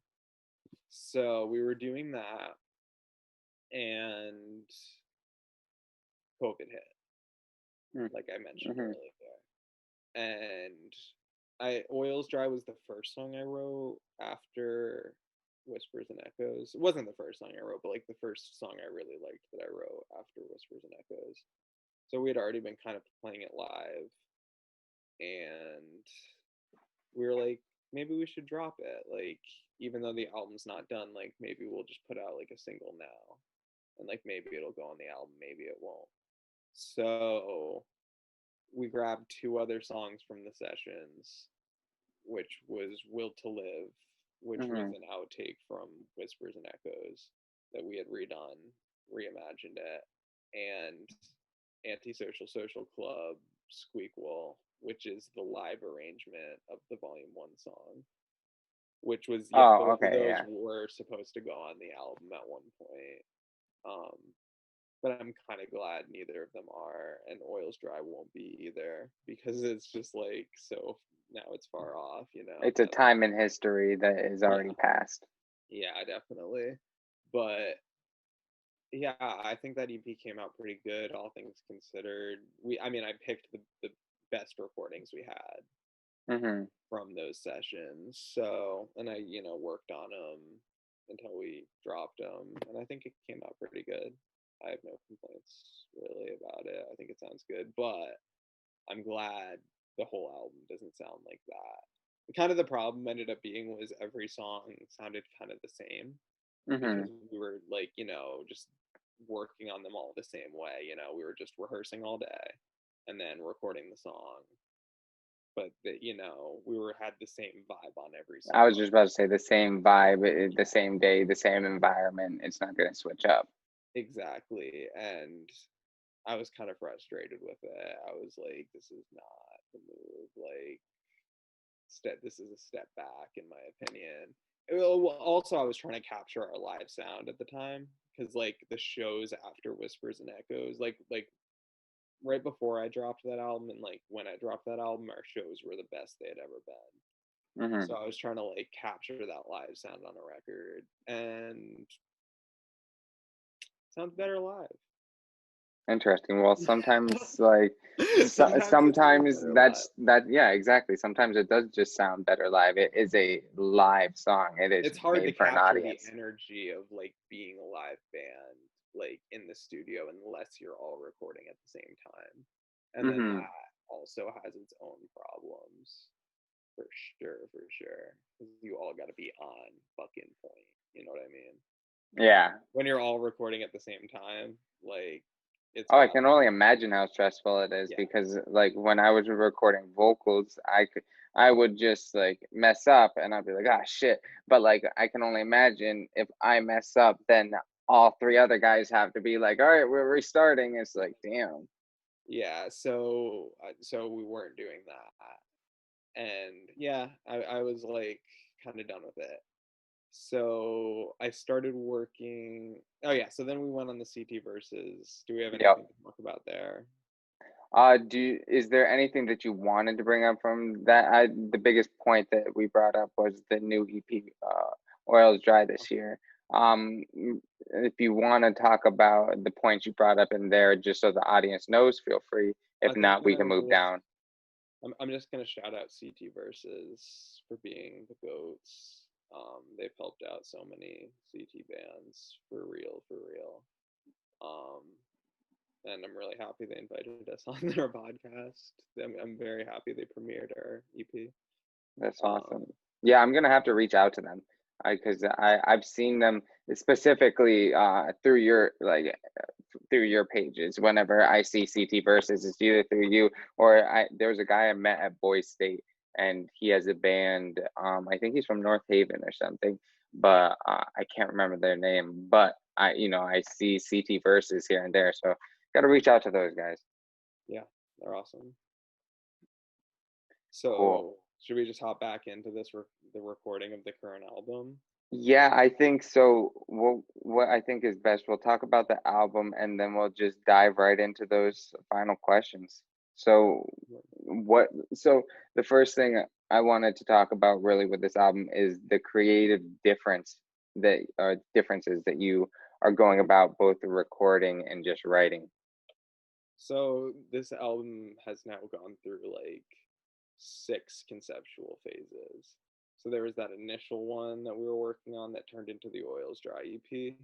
So we were doing that, and COVID hit, like I mentioned Mm-hmm. earlier. And I Oils Dry was the first song I wrote after Whispers and Echoes. It wasn't the first song I wrote, but like the first song I really liked that I wrote after Whispers and Echoes. So we had already been kind of playing it live, and we were like, maybe we should drop it. Like, even though the album's not done, like maybe we'll just put out like a single now, and like maybe it'll go on the album, maybe it won't. So we grabbed 2 other songs from the sessions, which was Will to Live, which was Mm-hmm. an outtake from Whispers and Echoes that we had redone, reimagined it, and Antisocial Social Club Squeakquel, which is the live arrangement of the Volume 1 song, which was, yeah, Oh, both of okay, those yeah. were supposed to go on the album at one point. Um, but I'm kind of glad neither of them are, and Oils Dry won't be either because it's just like so now it's far off. It's a time in history that is already Yeah, passed. yeah, definitely. But yeah, I think that EP came out pretty good, all things considered. I mean, I picked the best recordings we had Mm-hmm. from those sessions. So, and I, worked on them until we dropped them, and I think it came out pretty good. I have no complaints really about it. I think it sounds good, but I'm glad the whole album doesn't sound like that. Kind of the problem ended up being was every song sounded kind of the same Mm-hmm. because we were like, just working on them all the same way. We were just rehearsing all day and then recording the song, but we were had the same vibe on every I was song. just about to say the same vibe, the Yeah, same day, the same environment. It's not going to switch up. exactly. And I was kind of frustrated with it. I was like, this is not the move. Like, this is a step back, in my opinion. Also, I was trying to capture our live sound at the time because, like, the shows after Whispers and Echoes, like right before I dropped that album and like when I dropped that album, our shows were the best they had ever been. Mm-hmm. So I was trying to like capture that live sound on a record, and it sounds better live. Interesting. Well, sometimes like Sometimes it sounds sometimes better live. yeah, exactly. Sometimes it does just sound better live. It is a live song. It is It's hard to made for an capture the audience. energy of like being a live band like in the studio unless you're all recording at the same time. And then Mm-hmm. that also has its own problems for sure, for sure. 'Cause you all got to be on fucking point. You know what I mean? Yeah. When you're all recording at the same time, like it's Oh, I gotta can only be. imagine how stressful it is Yeah, because, like, when I was recording vocals, I would just like mess up and I'd be like, ah, shit. But like, I can only imagine if I mess up, then all three other guys have to be like, all right, we're restarting. It's like, damn. yeah. So we weren't doing that, and yeah, I was like kind of done with it. So I started working. Oh yeah. So then we went on the CT versus. Do we have Yep. anything to talk about there? Is there anything that you wanted to bring up from that? The biggest point that we brought up was the new EP, Oils Dry this year. If you want to talk about the points you brought up in there, just so the audience knows, feel free. If I think not, we can move down. I'm just gonna shout out CT versus for being the goats. They've helped out so many CT bands for real, for real. Um, and I'm really happy they invited us on their podcast. I'm very happy they premiered our EP. That's awesome. Um, Yeah, I'm gonna have to reach out to them because I've seen them specifically through your like through your pages. Whenever I see CT versus, it's either through you or there was a guy I met at Boys State, and he has a band. I think he's from North Haven or something, but I can't remember their name. But I see CT versus here and there, so got to reach out to those guys. yeah, they're awesome. Cool. So should we just hop back into the recording of the current album? Yeah, I think so. What I think is best, we'll talk about the album and then we'll just dive right into those final questions. So, so the first thing I wanted to talk about really with this album is the creative differences that you are going about both the recording and just writing. So this album has now gone through like six conceptual phases. So there was that initial one that we were working on that turned into the Oils Dry EP.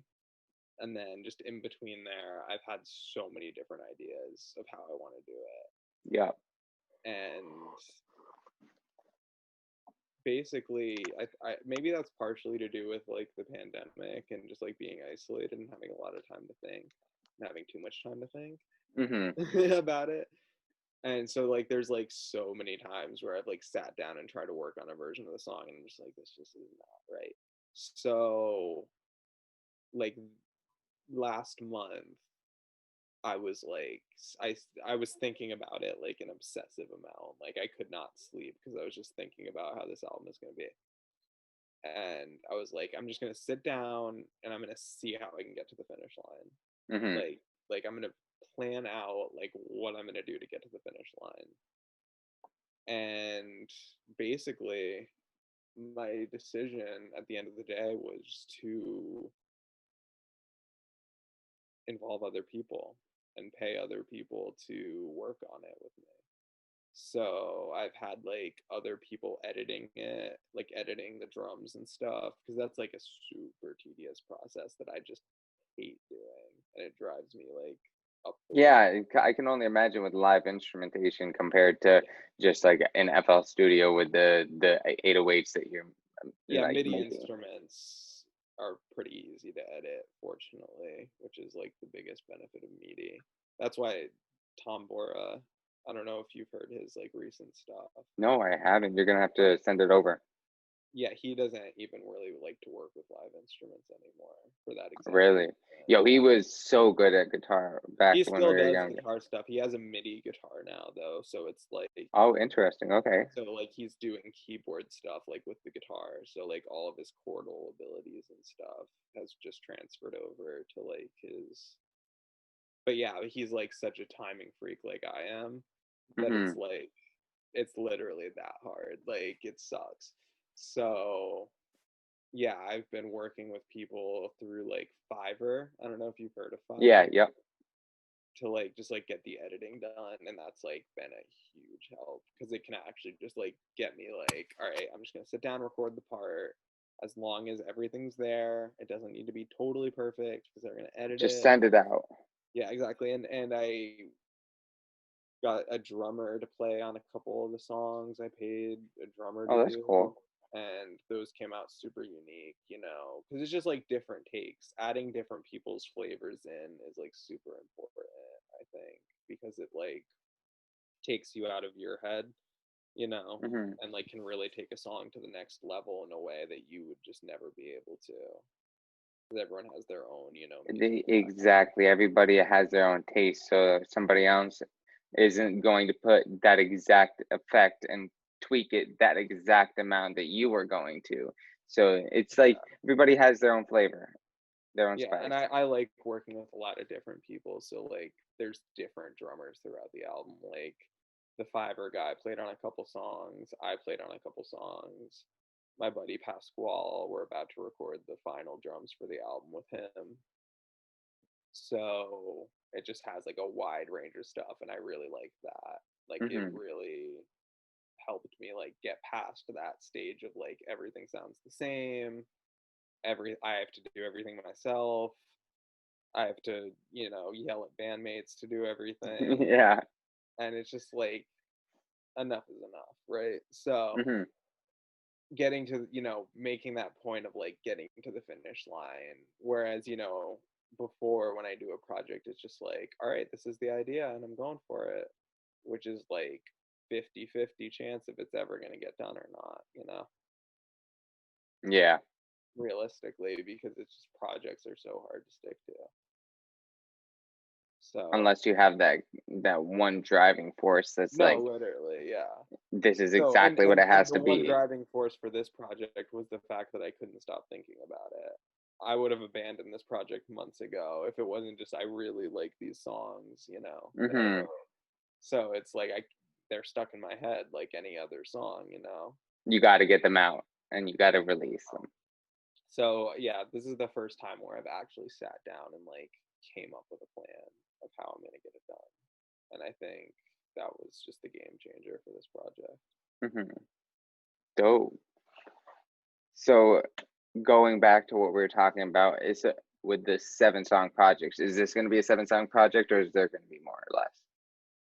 And then just in between there, I've had so many different ideas of how I want to do Yeah. it. And basically, I maybe that's partially to do with like the pandemic and just like being isolated and having a lot of time to think and having too much time to Mm-hmm. think about it. And so like there's like so many times where I've like sat down and tried to work on a version of the song and I'm just like this just is not right. So like last month I was like I was thinking about it like an obsessive amount. Like I could not sleep because I was just thinking about how this album is going to be. And I was like I'm just going to sit down and I'm going to see how I can get to the finish line. Mm-hmm. Like I'm going to plan out like what I'm going to do to get to the finish line. And basically my decision at the end of the day was to involve other people and pay other people to work on it with me. So I've had like other people editing it, like editing the drums and stuff, because that's like a super tedious process that I just hate doing, and it drives me like up the wall. Yeah, I can only imagine with live instrumentation compared to Yeah, just like an FL Studio with the 808s that you're yeah, like MIDI making. instruments are pretty easy to edit, fortunately, which is like the biggest benefit of MIDI. That's why Tom Bora, I don't know if you've heard his like recent stuff. No, I haven't. You're gonna have Uh, to send it over. yeah, he doesn't even really like to work with live instruments anymore for that exact Really? reason. Yo, he Yeah. was so good at guitar back He when we still were does younger. guitar stuff. He has a MIDI guitar now though, so it's like Oh, interesting. Okay. he's doing keyboard stuff like with the guitar. So like all of his chordal abilities and stuff has just transferred over to like his, but yeah, he's like such a timing freak like I am that Mm-hmm. it's literally that hard. Like it sucks. So yeah, I've been working with people through like Fiverr. I don't know if you've heard of Yeah, Fiverr yep. to like just like get the editing done, and that's like been a huge help because it can actually just like get me like, all right, I'm just gonna sit down, record the part. As long as everything's there, it doesn't need to be totally perfect because they're gonna edit Just it. send it out. Yeah, exactly. And I got a drummer to play on a couple of the songs. I paid a drummer to Oh, that's do. cool. and those came out super unique, because it's just like different takes. Adding different people's flavors in is like super important, I think, because it like takes you out of your head, you know, Hmm. and like can really take a song to the next level in a way that you would just never be able to. Because everyone has their own, musical background. Exactly. Everybody has their own taste, so somebody else isn't going to put that exact effect and tweak it that exact amount that you were going to. So it's like Yeah. everybody has their own flavor, their own Yeah, and spice. I like working with a lot of different people. So like there's different drummers throughout the album. Like the Fiverr guy played on a couple songs. I played on a couple songs. My buddy Pasquale, we're about to record the final drums for the album with him. So it just has like a wide range of stuff, and I really like that. Like it Hmm. really helped me like get past that stage of like everything sounds the same. I have to do everything myself. I have to, yell at bandmates to do everything. Yeah. And it's just like enough is enough, right? So Hmm. getting to, making that point of like getting to the finish line. Whereas, before when I do a project, it's just like, all right, this is the idea and I'm going for it, which is like 50-50 chance if it's ever going to get done or not, Yeah. realistically, because it's just projects are so hard to stick to. So, Unless you have that one driving force that's no, like, literally, yeah. this is So, and exactly what and it and has the to one be. driving force for this project was the fact that I couldn't stop thinking about it. I would have abandoned this project months ago if it wasn't just I really like these songs, that I Hmm. wrote. So it's like they're stuck in my head like any other song. You got to get them out and you got to release them. So yeah, this is the first time where I've actually sat down and like came up with a plan of how I'm gonna get it done. And I think that was just the game changer for this project. Hmm. Dope. So going back to what we were talking about, is with the 7 song projects, is this going to be a 7 song project or is there going to be more or less?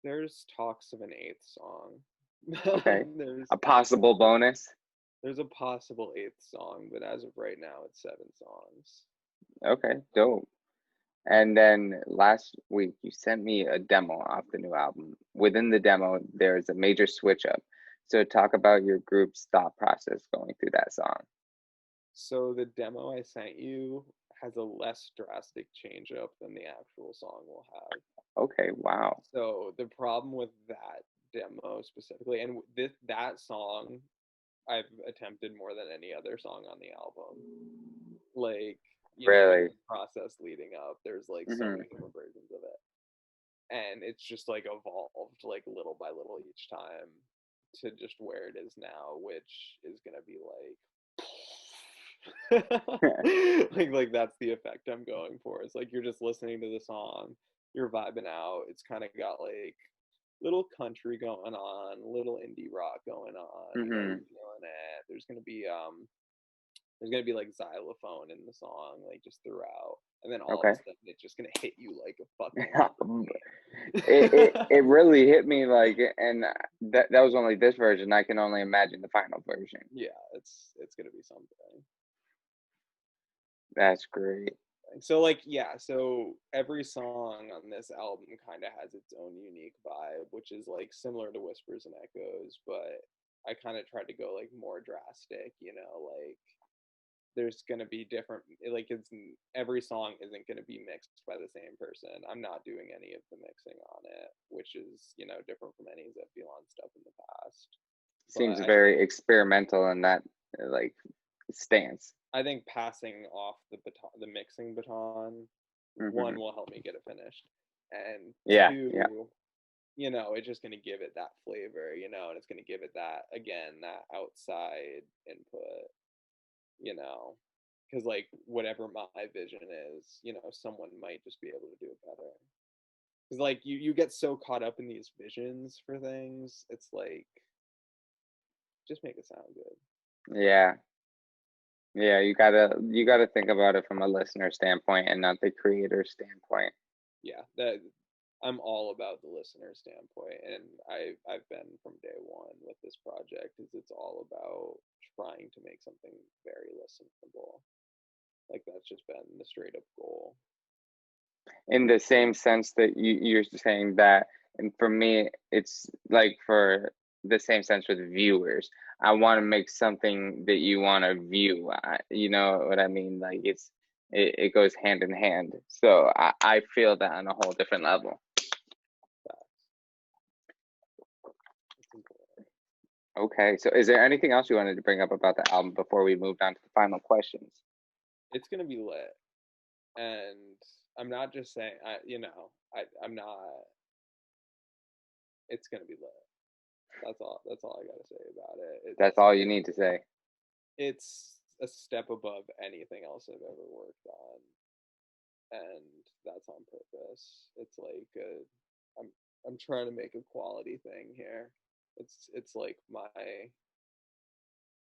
There's talks of an eighth song. Okay. there's A possible bonus. there's a possible eighth song, but as of right now, it's 7 songs. Okay, dope. And then last week you sent me a demo off the new album. Within the demo, there's a major switch up. So talk about your group's thought process going through that song. So the demo I sent you has a less drastic change up than the actual song will have. Okay, wow. So the problem with that demo specifically, and that song I've attempted more than any other song on the album. Like, in Really? the process leading up, there's like so Hmm. many different versions of it. And it's just like evolved like little by little each time to just where it is now, which is gonna be like like that's the effect I'm going for. It's like you're just listening to the song, you're vibing out. It's kind of got like little country going on, little indie rock going on. You're Hmm. feeling it. There's gonna be like xylophone in the song, like just throughout, and then all of a Okay. sudden it's just gonna hit you like a fucking It really hit me like, and that was only this version. I can only imagine the final version. yeah, it's gonna be something. That's great. So like yeah, so every song on this album kind of has its own unique vibe, which is like similar to Whispers and Echoes, but I kind of tried to go like more drastic, like there's going to be different, like it's every song isn't going to be mixed by the same person. I'm not doing any of the mixing on it, which is, different from any Zebvlon stuff in the past. Seems But I think very experimental in that like stance. I think passing off the baton, the mixing baton, Hmm. one will help me get it finished, and Yeah, yeah. two, it's just gonna give it that flavor, and it's gonna give it that again that outside input, you know, because like whatever my vision is, someone might just be able to do it better. Because like you get so caught up in these visions for things, it's like just make it sound good. Yeah. Yeah, you gotta think about it from a listener standpoint and not the creator standpoint. Yeah, that I'm all about the listener standpoint, and I've been from day one with this project. Is it's all about trying to make something very listenable. Like that's just been the straight up goal. In the same sense that you're saying that, and for me, it's like for the same sense with viewers. I want to make something that you want to view. You know what I mean? Like it goes hand in hand. So I feel that on a whole different level. Facts. It's important. Okay, so is there anything else you wanted to bring up about the album before we moved on to the final questions? It's gonna be lit, and I'm not just saying. I'm not. It's gonna be lit. That's all. That's all I gotta say about it. That's all you need to say. It's a step above anything else I've ever worked on, and that's on purpose. It's like I'm I'm trying to make a quality thing here. It's like my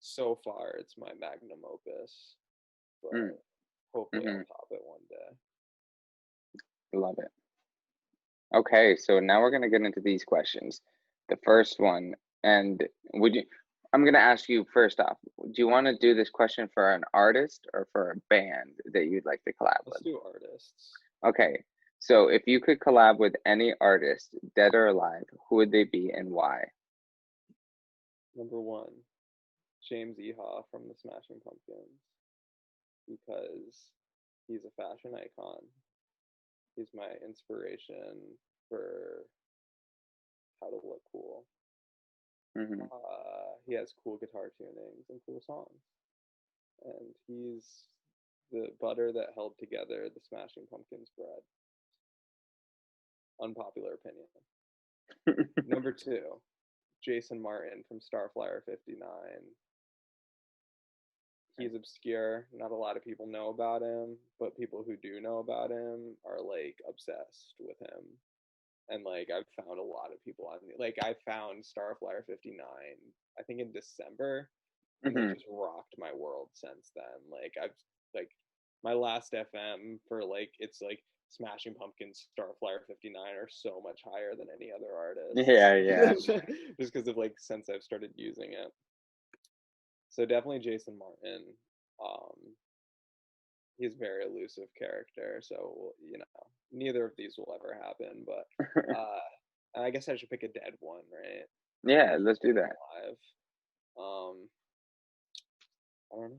so far it's my magnum opus, Mm, but hopefully hmm I'll top it one day. Love it. Okay, so now we're gonna get into these questions. The first one, and would you, I'm gonna ask you first off, do you want to do this question for an artist or for a band that you'd like to collab Let's with? do artists. Okay, so if you could collab with any artist, dead or alive, who would they be and why? Number one, James Eha from the Smashing Pumpkins, because he's a fashion icon. He's my inspiration for how to look cool. Hmm. He has cool guitar tunings and cool songs, and he's the butter that held together the Smashing Pumpkins bread. Unpopular opinion. Number two, Jason Martin from Starflyer 59. He's obscure. Not a lot of people know about him, but people who do know about him are like obsessed with him. And like I've found a lot of people on like I found Starflyer 59 I think in December, and they Hmm. just rocked my world since then. Like I've like my last FM for like it's like Smashing Pumpkins Starflyer 59 are so much higher than any other artists. Yeah, yeah. Just because of like since I've started using it. So definitely Jason Martin. Um, he's a very elusive character, so neither of these will ever happen. But I guess I should pick a dead one, right? Yeah, Pick let's do someone that. alive. I don't know.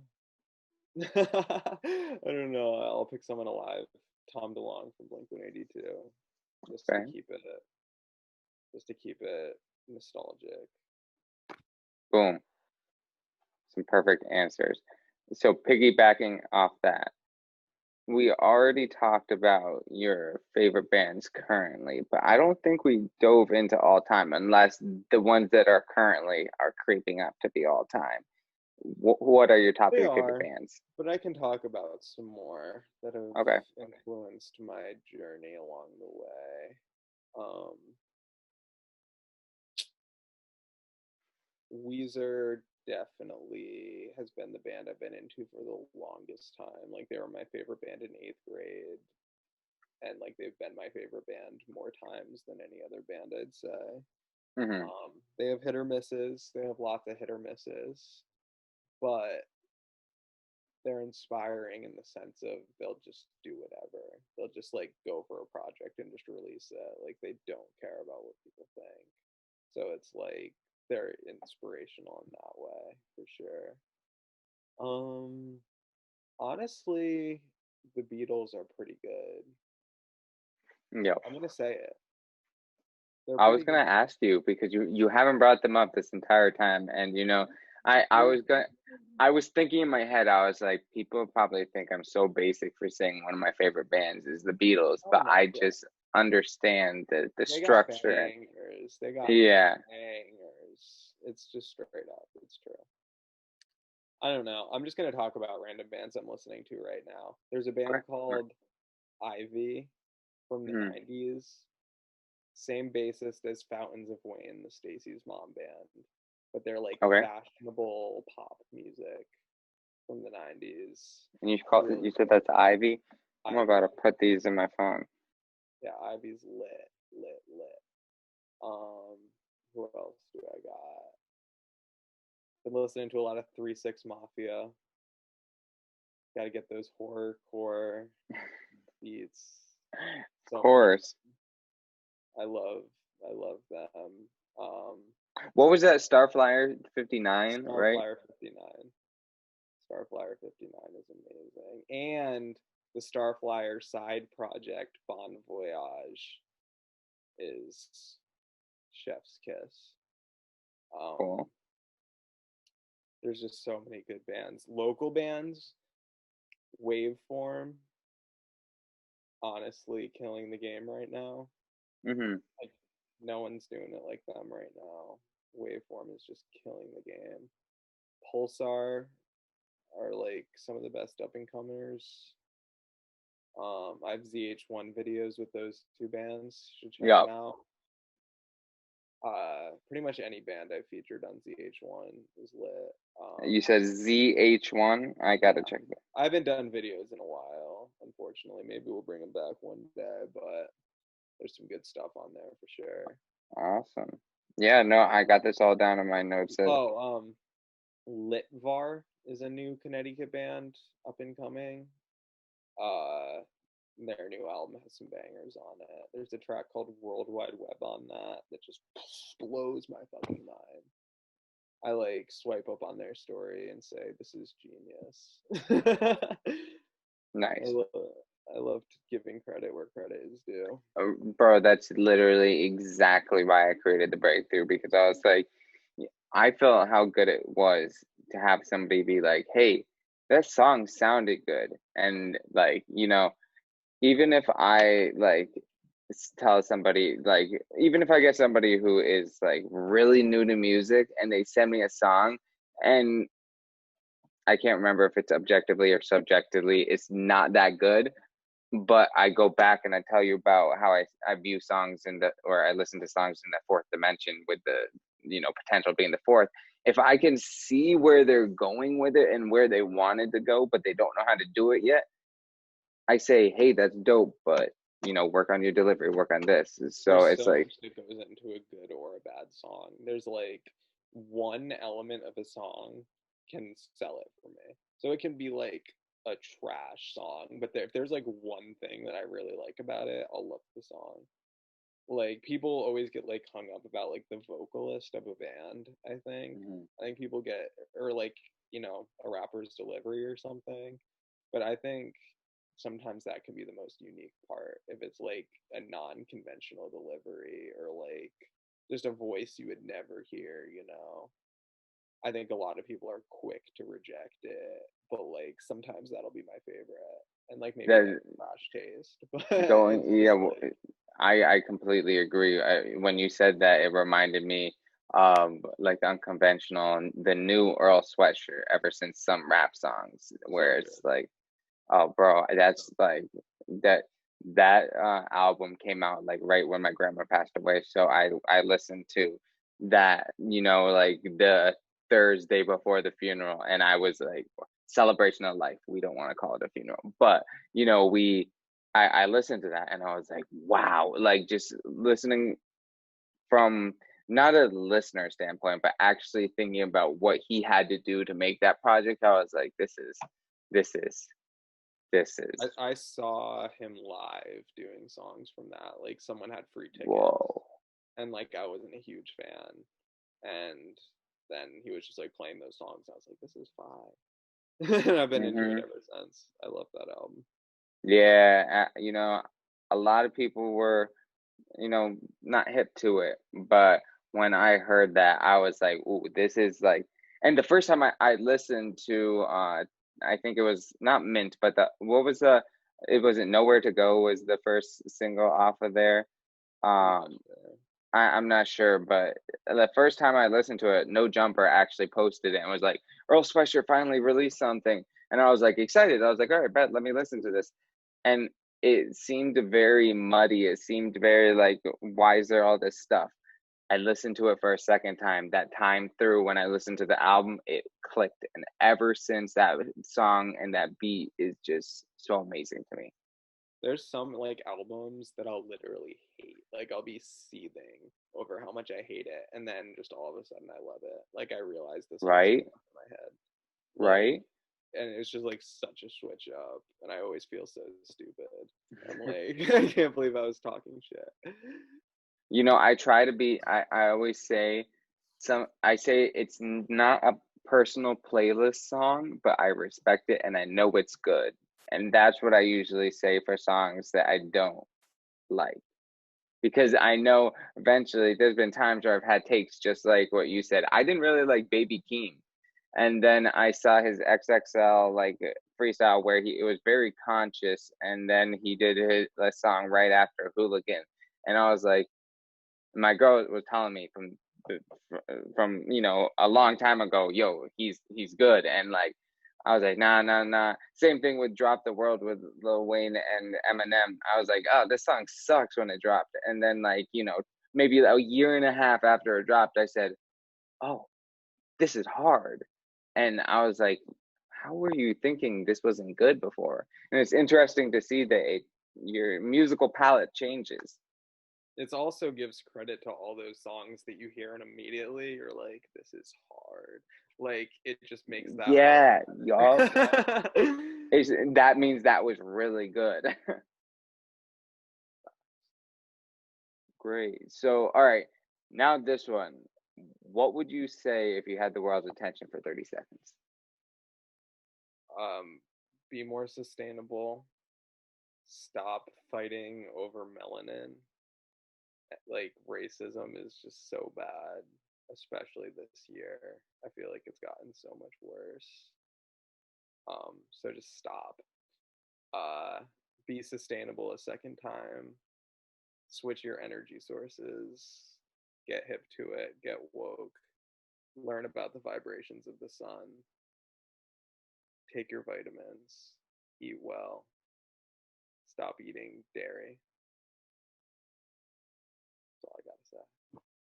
I don't know. I'll pick someone alive. Tom DeLonge from Blink-182, just to Okay, keep it, just to keep it nostalgic. boom, some perfect answers. So piggybacking off that, we already talked about your favorite bands currently, but I don't think we dove into all time unless the ones that are currently are creeping up to be all time. What are your top They three favorite are, bands? but I can talk about some more that have Okay. influenced my journey along the way. Um, Weezer definitely has been the band I've been into for the longest time. Like they were my favorite band in eighth grade, and like they've been my favorite band more times than any other band I'd say. Hmm. They have hit or misses. They have lots of hit or misses, but they're inspiring in the sense of they'll just do whatever. They'll just like go for a project and just release it. Like they don't care about what people think. So it's like they're inspirational in that way for sure. Um Honestly, the Beatles are pretty good. Yep. I'm gonna say it. They're I was pretty gonna good. ask you because you haven't brought them up this entire time, and I You're was gonna I was thinking in my head, I was like, people probably think I'm so basic for saying one of my favorite bands is the Beatles, oh but no, I bro. just understand the They got structure. bangers. They got Yeah. bangers. It's just straight up. It's true. I don't know. I'm just gonna talk about random bands I'm listening to right now. There's a Okay. band called Ivy from the Hmm. '90s. Same bassist as Fountains of Wayne, the Stacy's mom band, but they're like Okay. fashionable pop music from the '90s. And Really you said good. that's Ivy. I'm about to Ivy. put these in my phone. Yeah, Ivy's lit. lit, lit. Um, who else do I got? Been listening to a lot of 3 6 Mafia. Got to get those horrorcore beats. Of So many. course. I love them. Um, What was that? Starflyer 59, right? Starflyer 59. Starflyer 59 is amazing. And the Starflyer side project Bon Voyage is Chef's Kiss. Um, Cool. there's just so many good bands. Local bands, Waveform, honestly killing the game right now. Hmm. Like no one's doing it like them right now. Waveform is just killing the game. Pulsar are like some of the best up and comers. I have ZH1 videos with those two bands. Should check Yeah. them out. Pretty much any band I featured on ZH1 is lit. You said ZH1. I gotta Yeah, check that. I haven't done videos in a while, unfortunately. Maybe we'll bring them back one day, but there's some good stuff on there for sure. Awesome. Yeah, no, I got this all down in my notes. Oh, Litvar is a new Connecticut band, up and coming. Uh, their new album has some bangers on it. There's a track called World Wide Web on that that just blows my fucking mind. I like swipe up on their story and say, "This is genius." I Nice. love, I love giving credit where credit is due. Bro, that's literally exactly why I created the breakthrough because I was like, I felt how good it was to have somebody be like, hey, that song sounded good. And like, even if I like tell somebody, like, even if I get somebody who is like really new to music and they send me a song and I can't remember if it's objectively or subjectively, it's not that good, but I go back and I tell you about how I view songs in the or I listen to songs in the fourth dimension with the potential being the fourth. If I can see where they're going with it and where they wanted to go, but they don't know how to do it yet, I say, hey, that's dope, but work on your delivery, work on this. So There's it's so like, much that goes into a good or a bad song. There's like one element of a song can sell it for me. So it can be like a trash song, but if there's like one thing that I really like about it, I'll love the song. Like people always get like hung up about like the vocalist of a band, mhm. I think people get, or like, a rapper's delivery or something. But I think sometimes that can be the most unique part if it's like a non-conventional delivery or like just a voice you would never hear. I think a lot of people are quick to reject it, but like sometimes that'll be my favorite. And like maybe they That have trash taste, but going, it's yeah, just like I completely agree. When you said that, it reminded me of like the unconventional and the new Earl Sweatshirt ever since some rap songs so where it's good. like, oh, bro, So that's like that that album came out like right when my grandma passed away. So I listened to that, like the Thursday before the funeral, and I was like, celebration of life. We don't want to call it a funeral, but we I listened to that and I was like, wow, like just listening from not a listener standpoint, but actually thinking about what he had to do to make that project. I was like, this is this is I saw him live doing songs from that. Like someone had free tickets, whoa. and like I wasn't a huge fan, and then he was just like playing those songs. I was like, this is fine, and I've been into it Hmm. ever since. I love that album. Yeah, a lot of people were, not hip to it, but when I heard that, I was like, "Ooh, this is like." And the first time I listened to, I think it was not Mint, but the what was the? It wasn't Nowhere to Go was the first single off of there. I'm not Um, sure. I'm not sure, but the first time I listened to it, No Jumper actually posted it and was like, Earl Sweatshirt finally released something. And I was like excited. I was like, all right, bet, let me listen to this. And it seemed very muddy. It seemed very like, why is there all this stuff? I listened to it for a second time. That time through when I listened to the album, it clicked. And ever since that song and that beat is just so amazing to me. There's some like albums that I'll literally hate. Like I'll be seething over how much I hate it, and then just all of a sudden I love it. Like I realize the song's Right? in my head. Like, Right? and it's just like such a switch up, and I always feel so stupid. I'm like, I can't believe I was talking shit. You know, I try to be, I always say I say it's not a personal playlist song, but I respect it and I know it's good. And that's what I usually say for songs that I don't like. Because I know eventually there's been times where I've had takes just like what you said. I didn't really like Baby Keem. And then I saw his XXL like freestyle where it was very conscious, and then he did a song right after Hooligan. And I was like, my girl was telling me from a long time ago, yo, he's good, and like I was like, nah. Same thing with Drop the World with Lil Wayne and Eminem. I was like, oh, this song sucks when it dropped, and then like maybe a year and a half after it dropped, I said, oh, this is hard, and I was like, how were you thinking this wasn't good before? And it's interesting to see that your musical palette changes. It also gives credit to all those songs that you hear and immediately you're like, this is hard. Like it just makes that all Yeah, y'all. the better. That means that was really good. Great. So, all right. Now this one. What would you say if you had the world's attention for 30 seconds? Be more sustainable. Stop fighting over melanin. Like racism is just so bad, especially this year. I feel like it's gotten so much worse. So just stop. Uh, be sustainable a second time. Switch your energy sources. Get hip to it. Get woke. Learn about the vibrations of the sun. Take your vitamins. Eat well. Stop eating dairy. That's all I gotta say.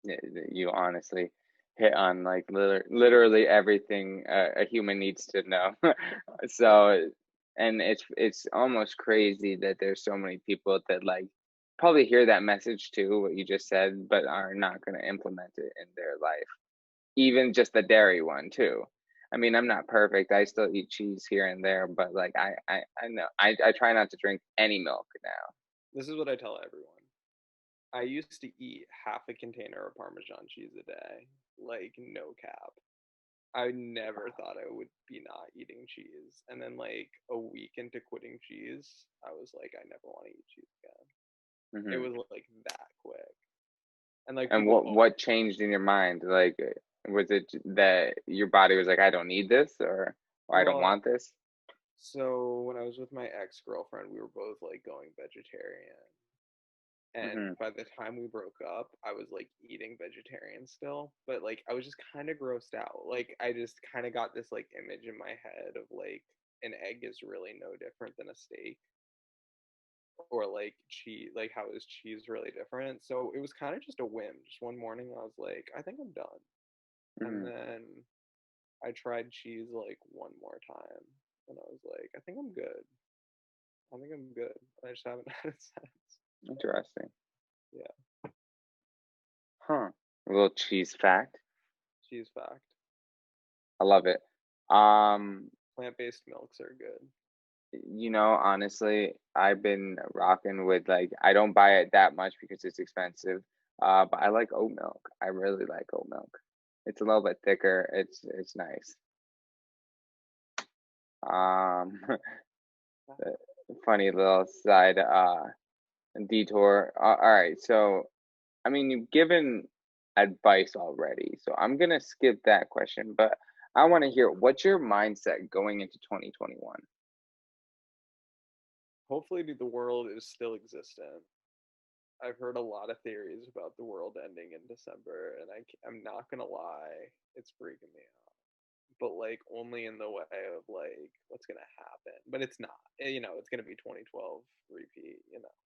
Yeah, you honestly hit on like literally everything a human needs to know. So, and it's almost crazy that there's so many people that like probably hear that message too, what you just said, but are not going to implement it in their life. Even just the dairy one too. I mean, I'm not perfect. I still eat cheese here and there, but like I know I try not to drink any milk now. This is what I tell everyone. I used to eat half a container of Parmesan cheese a day, like no cap. I never thought I would be not eating cheese. And then like a week into quitting cheese, I was like, I never want to eat cheese again. It Hmm. was like that quick. And like And people what changed in your mind? Like, was it that your body was like, I don't need this, or I don't well, want this? so when I was with my ex-girlfriend, we were both like going vegetarian. And Hmm. by the time we broke up, I was like eating vegetarian still, but like I was just kind of grossed out. Like I just kind of got this like image in my head of like an egg is really no different than a steak, or like cheese, like how is cheese really different? So it was kind of just a whim. Just one morning I was like, I think I'm done. And Hmm. then I tried cheese like one more time and I was like, I think I'm good. I think I'm good. I just haven't had it since. Interesting. Yeah, Huh. A little cheese fact. cheese fact. I love it. Um, Plant-based milks are good. honestly, I've been rocking with like I don't buy it that much because it's expensive. But I like oat milk. I really like oat milk. It's a little bit thicker. It's nice. Um, funny little side detour. All right, so I mean, you've given advice already, so I'm gonna skip that question, but I want to hear what's your mindset going into 2021? Hopefully the world is still existent. I've heard a lot of theories about the world ending in December, and I'm not gonna lie, it's freaking me out. But like only in the way of like what's gonna happen. But it's not. It's gonna be 2012 repeat.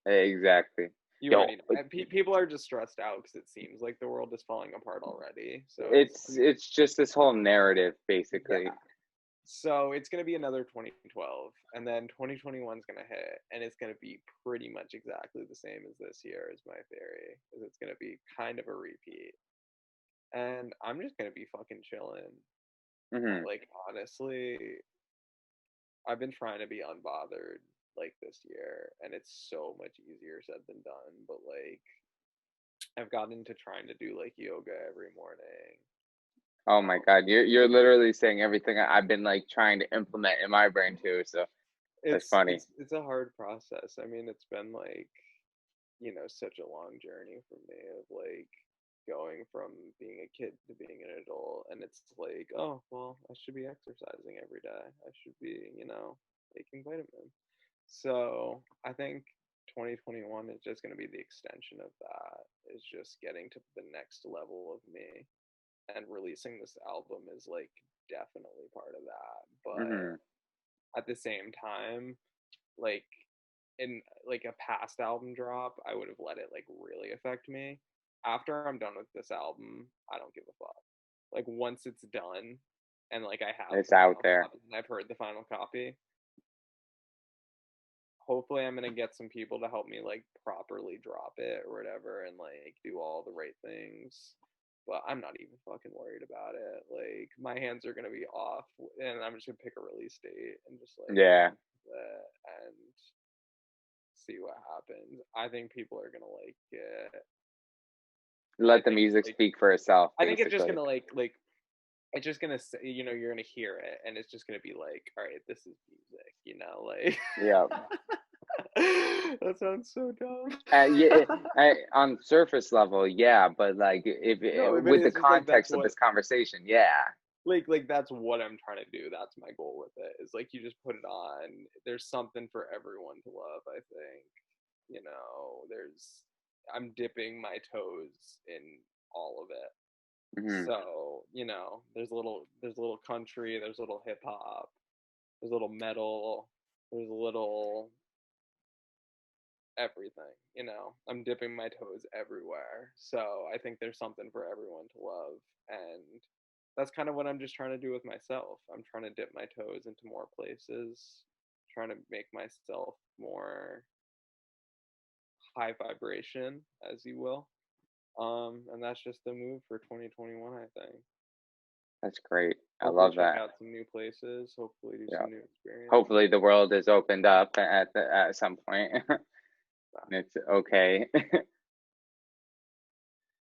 Exactly. You Yo, already know. And people are just stressed out because it seems like the world is falling apart already. So it's it's just this whole narrative, yeah, basically. So it's gonna be another 2012, and then 2021 is gonna hit, and it's gonna be pretty much exactly the same as this year, is my theory. Is it's gonna be kind of a repeat, and I'm just gonna be fucking chilling. Hmm. Like honestly, I've been trying to be unbothered like this year, and it's so much easier said than done. But like, I've gotten into trying to do like yoga every morning. Oh my Um, God, you're literally saying everything I've been like trying to implement in my brain too. So that's it's funny. it's it's a hard process. I mean, it's been like, such a long journey for me of like going from being a kid to being an adult. And it's like, oh, well, I should be exercising every day. I should be, taking vitamins. So I think 2021 is just going to be the extension of that, is just getting to the next level of me. And releasing this album is like definitely part of that. But Hmm. at the same time, like in like a past album drop, I would have let it like really affect me. After I'm done with this album, I don't give a fuck. Like once it's done and like I have It's the out final there. copy and I've heard the final copy, hopefully I'm gonna get some people to help me like properly drop it or whatever and like do all the right things. But I'm not even fucking worried about it. Like my hands are gonna be off, and I'm just gonna pick a release date and just like Yeah. and see what happens. I think people are gonna like it. I Let the think music like speak for itself, I think it's just basically. gonna like it's just gonna say, you're gonna hear it and it's just gonna be like, all right, this is music, like Yeah. that sounds so dumb. Yeah, on surface level, yeah, but like if No, but with the it's just like that's context of what this conversation, yeah. that's what I'm trying to do. That's my goal with it. Is like you just put it on. There's something for everyone to love, I think. There's I'm dipping my toes in all of it. Hmm. So, there's a little country, there's a little hip hop, there's a little metal, there's a little everything, I'm dipping my toes everywhere. So I think there's something for everyone to love. And that's kind of what I'm just trying to do with myself. I'm trying to dip my toes into more places, trying to make myself more high vibration, as you will. And that's just the move for 2021, I think. That's great. I Hopefully, love check that. out some new places. Hopefully, do Yeah. some new experiences. Hopefully the world is opened up at some point. Uh, It's okay.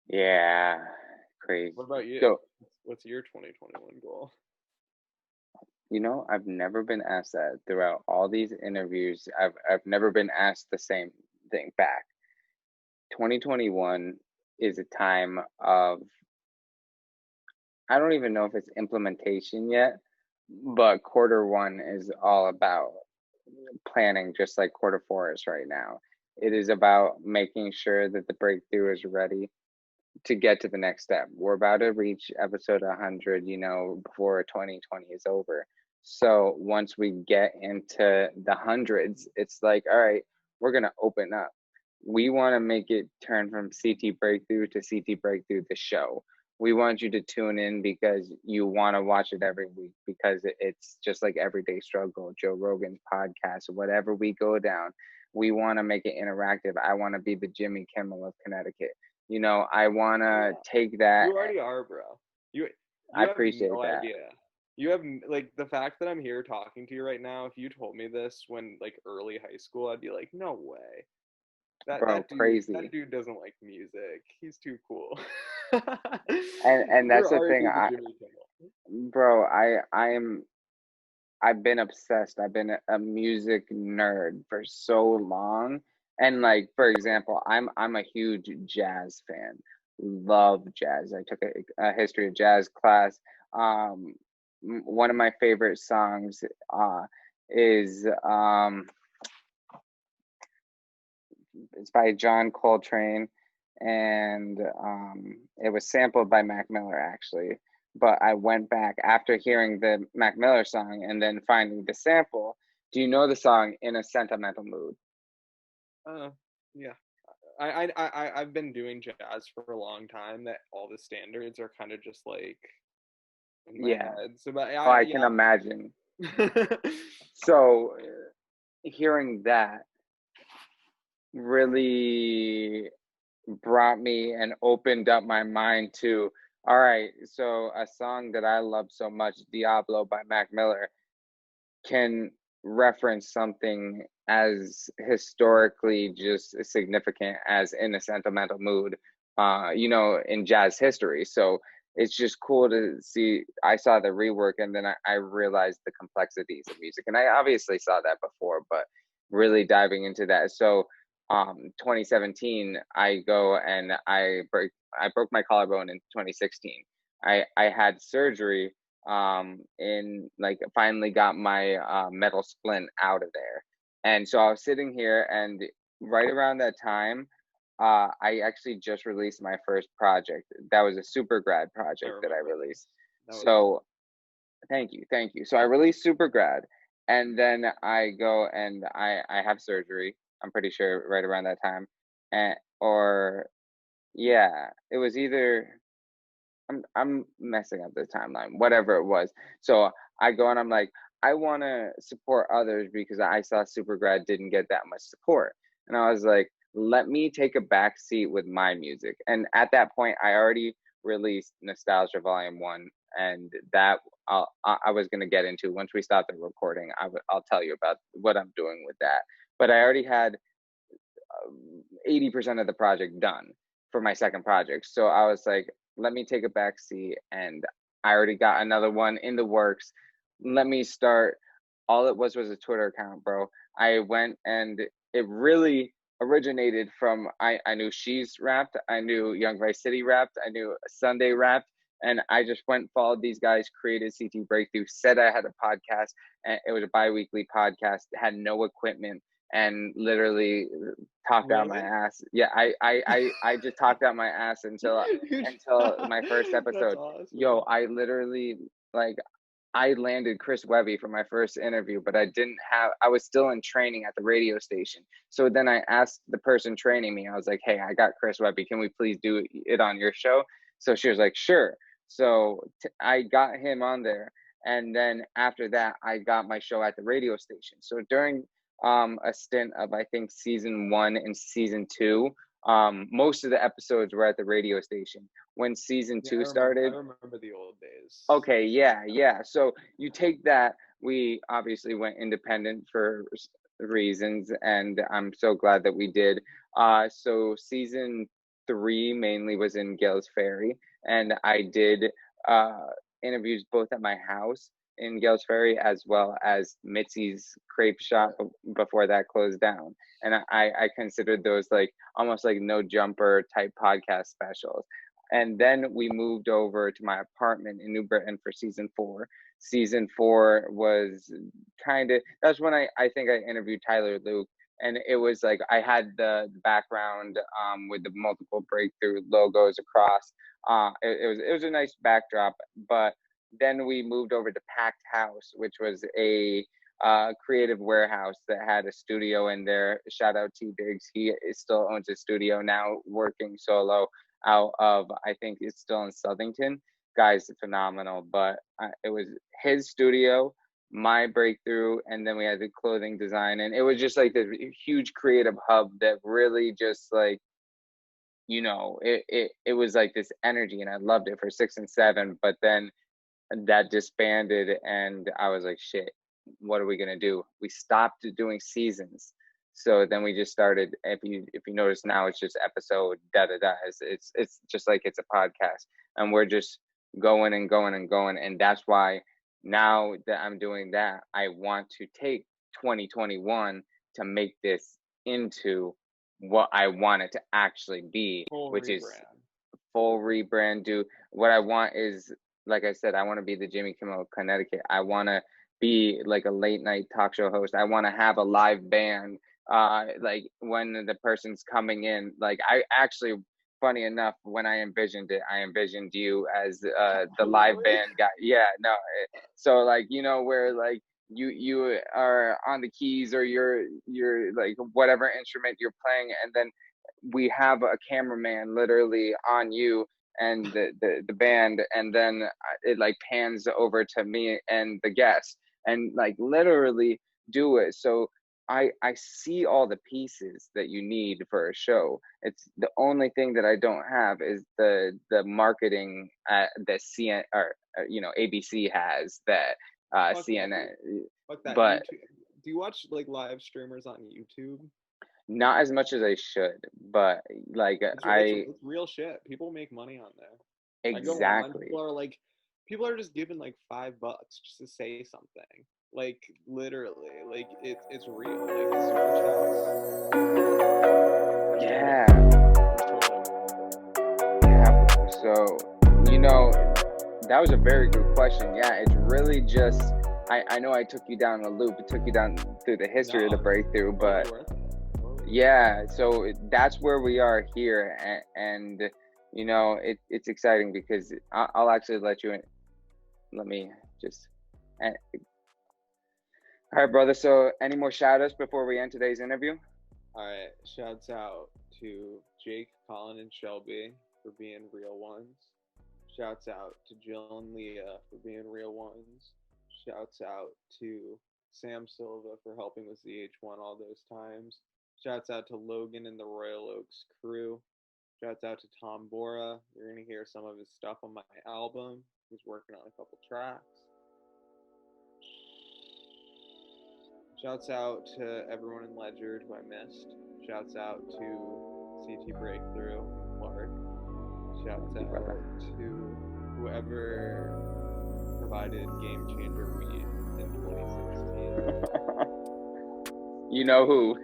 Yeah, What crazy. about you? So, What's your 2021 goal? I've never been asked that throughout all these interviews. I've never been asked the same thing back. 2021 is a time of, I don't even know if it's implementation yet, but quarter one is all about planning, just like quarter four is right now. It is about making sure that the breakthrough is ready to get to the next step. We're about to reach episode 100, before 2020 is over. So once we get into the hundreds, it's like, all right, we're going to open up. We want to make it turn from CT Breakthrough to CT Breakthrough, the show. We want you to tune in because you want to watch it every week because it's just like Everyday Struggle, Joe Rogan's podcast, whatever we go down. We want to make it interactive. I want to be the Jimmy Kimmel of Connecticut. I want Oh to yeah, take that. you already are, bro. You I you have appreciate no that, idea. You have like the fact that I'm here talking to you right now. If you told me this when like early high school, I'd be like, no way. That bro. that dude that Crazy. dude doesn't like music. He's too cool. And that's You're the thing. already the Jimmy Kimmel. Bro, I've been obsessed. I've been a music nerd for so long. And like, for example, I'm a huge jazz fan. Love jazz. I took a history of jazz class. Um, One of my favorite songs is it's by John Coltrane, and it was sampled by Mac Miller actually. But I went back after hearing the Mac Miller song and then finding the sample. Do you know the song "In a Sentimental Mood"? Uh, yeah. I've been doing jazz for a long time. That all the standards are kind of just like in my Yeah. head. So, but Oh, I I can yeah. imagine. I'm- So hearing that really brought me and opened up my mind to, all right, so a song that I love so much, Diablo by Mac Miller, can reference something as historically just significant as In a Sentimental Mood, in jazz history. So it's just cool to see. I saw the rework and then I realized the complexities of music. And I obviously saw that before, but really diving into that. So 2017, I go and I broke my collarbone in 2016. I had surgery and like finally got my metal splint out of there. And so I was sitting here, and right around that time, I actually just released my first project. That was a super grad I project that I remember released. this. That was awesome. So thank you, thank you. So I released super grad, and then I go and I have surgery. I'm pretty sure right around that time, and or yeah, it was either I'm messing up the timeline, whatever it was. So I go and I'm like, I want to support others because I saw Supergrad didn't get that much support, and I was like, let me take a back seat with my music. And at that point, I already released Nostalgia Volume One, and that I was gonna get into once we stop the recording. I'll tell you about what I'm doing with that. But I already had 80% of the project done for my second project. So I was like, let me take a back seat, and I already got another one in the works. Let me start. All it was a Twitter account, bro. I went and it really originated from I knew She's rapped, I knew Young Vice City rapped, I knew Sunday rapped, and I just went followed these guys, created CT Breakthrough, said I had a podcast, and it was a bi-weekly podcast, had no equipment, and literally talked out my Really? ass. Yeah, I just talked out my ass until my first That's episode. Yo, awesome. I literally like I landed Chris Webby for my first interview, but I was still in training at the radio station. So then I asked the person training me, I was like, hey, I got Chris Webby. Can we please do it on your show? So she was like, sure. So I got him on there. And then after that, I got my show at the radio station. So during a stint of, I think, season one and season two, most of the episodes were at the radio station. When season Yeah, two I started, remember the old days. okay, yeah, yeah. So you take that. We obviously went independent for reasons, and I'm so glad that we did. So season three mainly was in Gales Ferry, and I did uh, interviews both at my house in Gales Ferry as well as Mitzi's Crepe Shop before that closed down. And I considered those like almost like no jumper type podcast specials. And then we moved over to my apartment in New Britain for season four. Season four was that's when I think I interviewed Tyler Luke, and it was like I had the background with the multiple breakthrough logos across. It was a nice backdrop, but then we moved over to Packed House, which was a creative warehouse that had a studio in there. Shout out T Biggs. He still owns a studio now, working solo out of, I think it's still in Southington. Guy's phenomenal, but it was his studio, my breakthrough, and then we had the clothing design, and it was just like this huge creative hub that really just like it was like this energy, and I loved it for six and seven. But then that disbanded, and I was like, shit, what are we gonna do? We stopped doing seasons. So then we just started. If you notice now, it's just episode da da da. It's just like it's a podcast, and we're just going and going and going. And that's why now that I'm doing that, I want to take 2021 to make this into what I want it to actually be, Full which is rebrand. full rebrand. Do what I want is, like I said, I want to be the Jimmy Kimmel of Connecticut. I want to be like a late night talk show host. I want to have a live band. Like when the person's coming in, like I actually, funny enough, when I envisioned it, I envisioned you as the live Really? band guy. Yeah, no. So like where like you are on the keys, or you're like whatever instrument you're playing, and then we have a cameraman literally on you and the band, and then it like pans over to me and the guest, and like literally do it. So I see all the pieces that you need for a show. It's the only thing that I don't have is the marketing that CN or ABC has that Fuck that. CNN. Fuck that. But YouTube. Do you watch like live streamers on YouTube? not as much as I should. But like It's real shit. People make money on there. I go on. exactly. People are just giving like $5 just to say something. Like literally, like it's real. Like super chats. Yeah. Totally. Yeah. So that was a very good question. Yeah, it's really just I know I took you down a loop. It took you down through the history of the breakthrough, but yeah, so that's where we are here, and it's exciting because I'll actually let you in. Let me just. All right, brother. So, any more shout outs before we end today's interview? All right, shouts out to Jake, Colin, and Shelby for being real ones. Shouts out to Jill and Leah for being real ones. Shouts out to Sam Silva for helping with ZH1 all those times. Shouts out to Logan and the Royal Oaks crew. Shouts out to Tom Bora. You're going to hear some of his stuff on my album. He's working on a couple tracks. Shouts out to everyone in Ledger who I missed. Shouts out to CT Breakthrough, Clark. Shouts out to whoever provided Game Changer weed in 2016. You know who.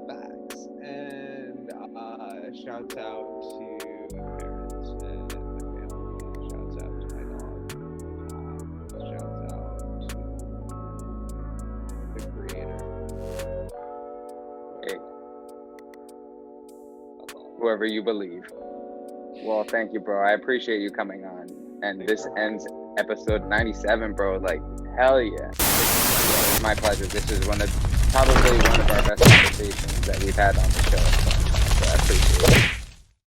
Facts. And shouts out to my parents and my family. Shouts out to my dog. Shouts out to the creator. Hey. Whoever you believe. Well, thank you, bro. I appreciate you coming on. And this ends episode 97, bro. Like, hell yeah. It's my pleasure. This is probably one of our best conversations that we've had on the show. So I appreciate it.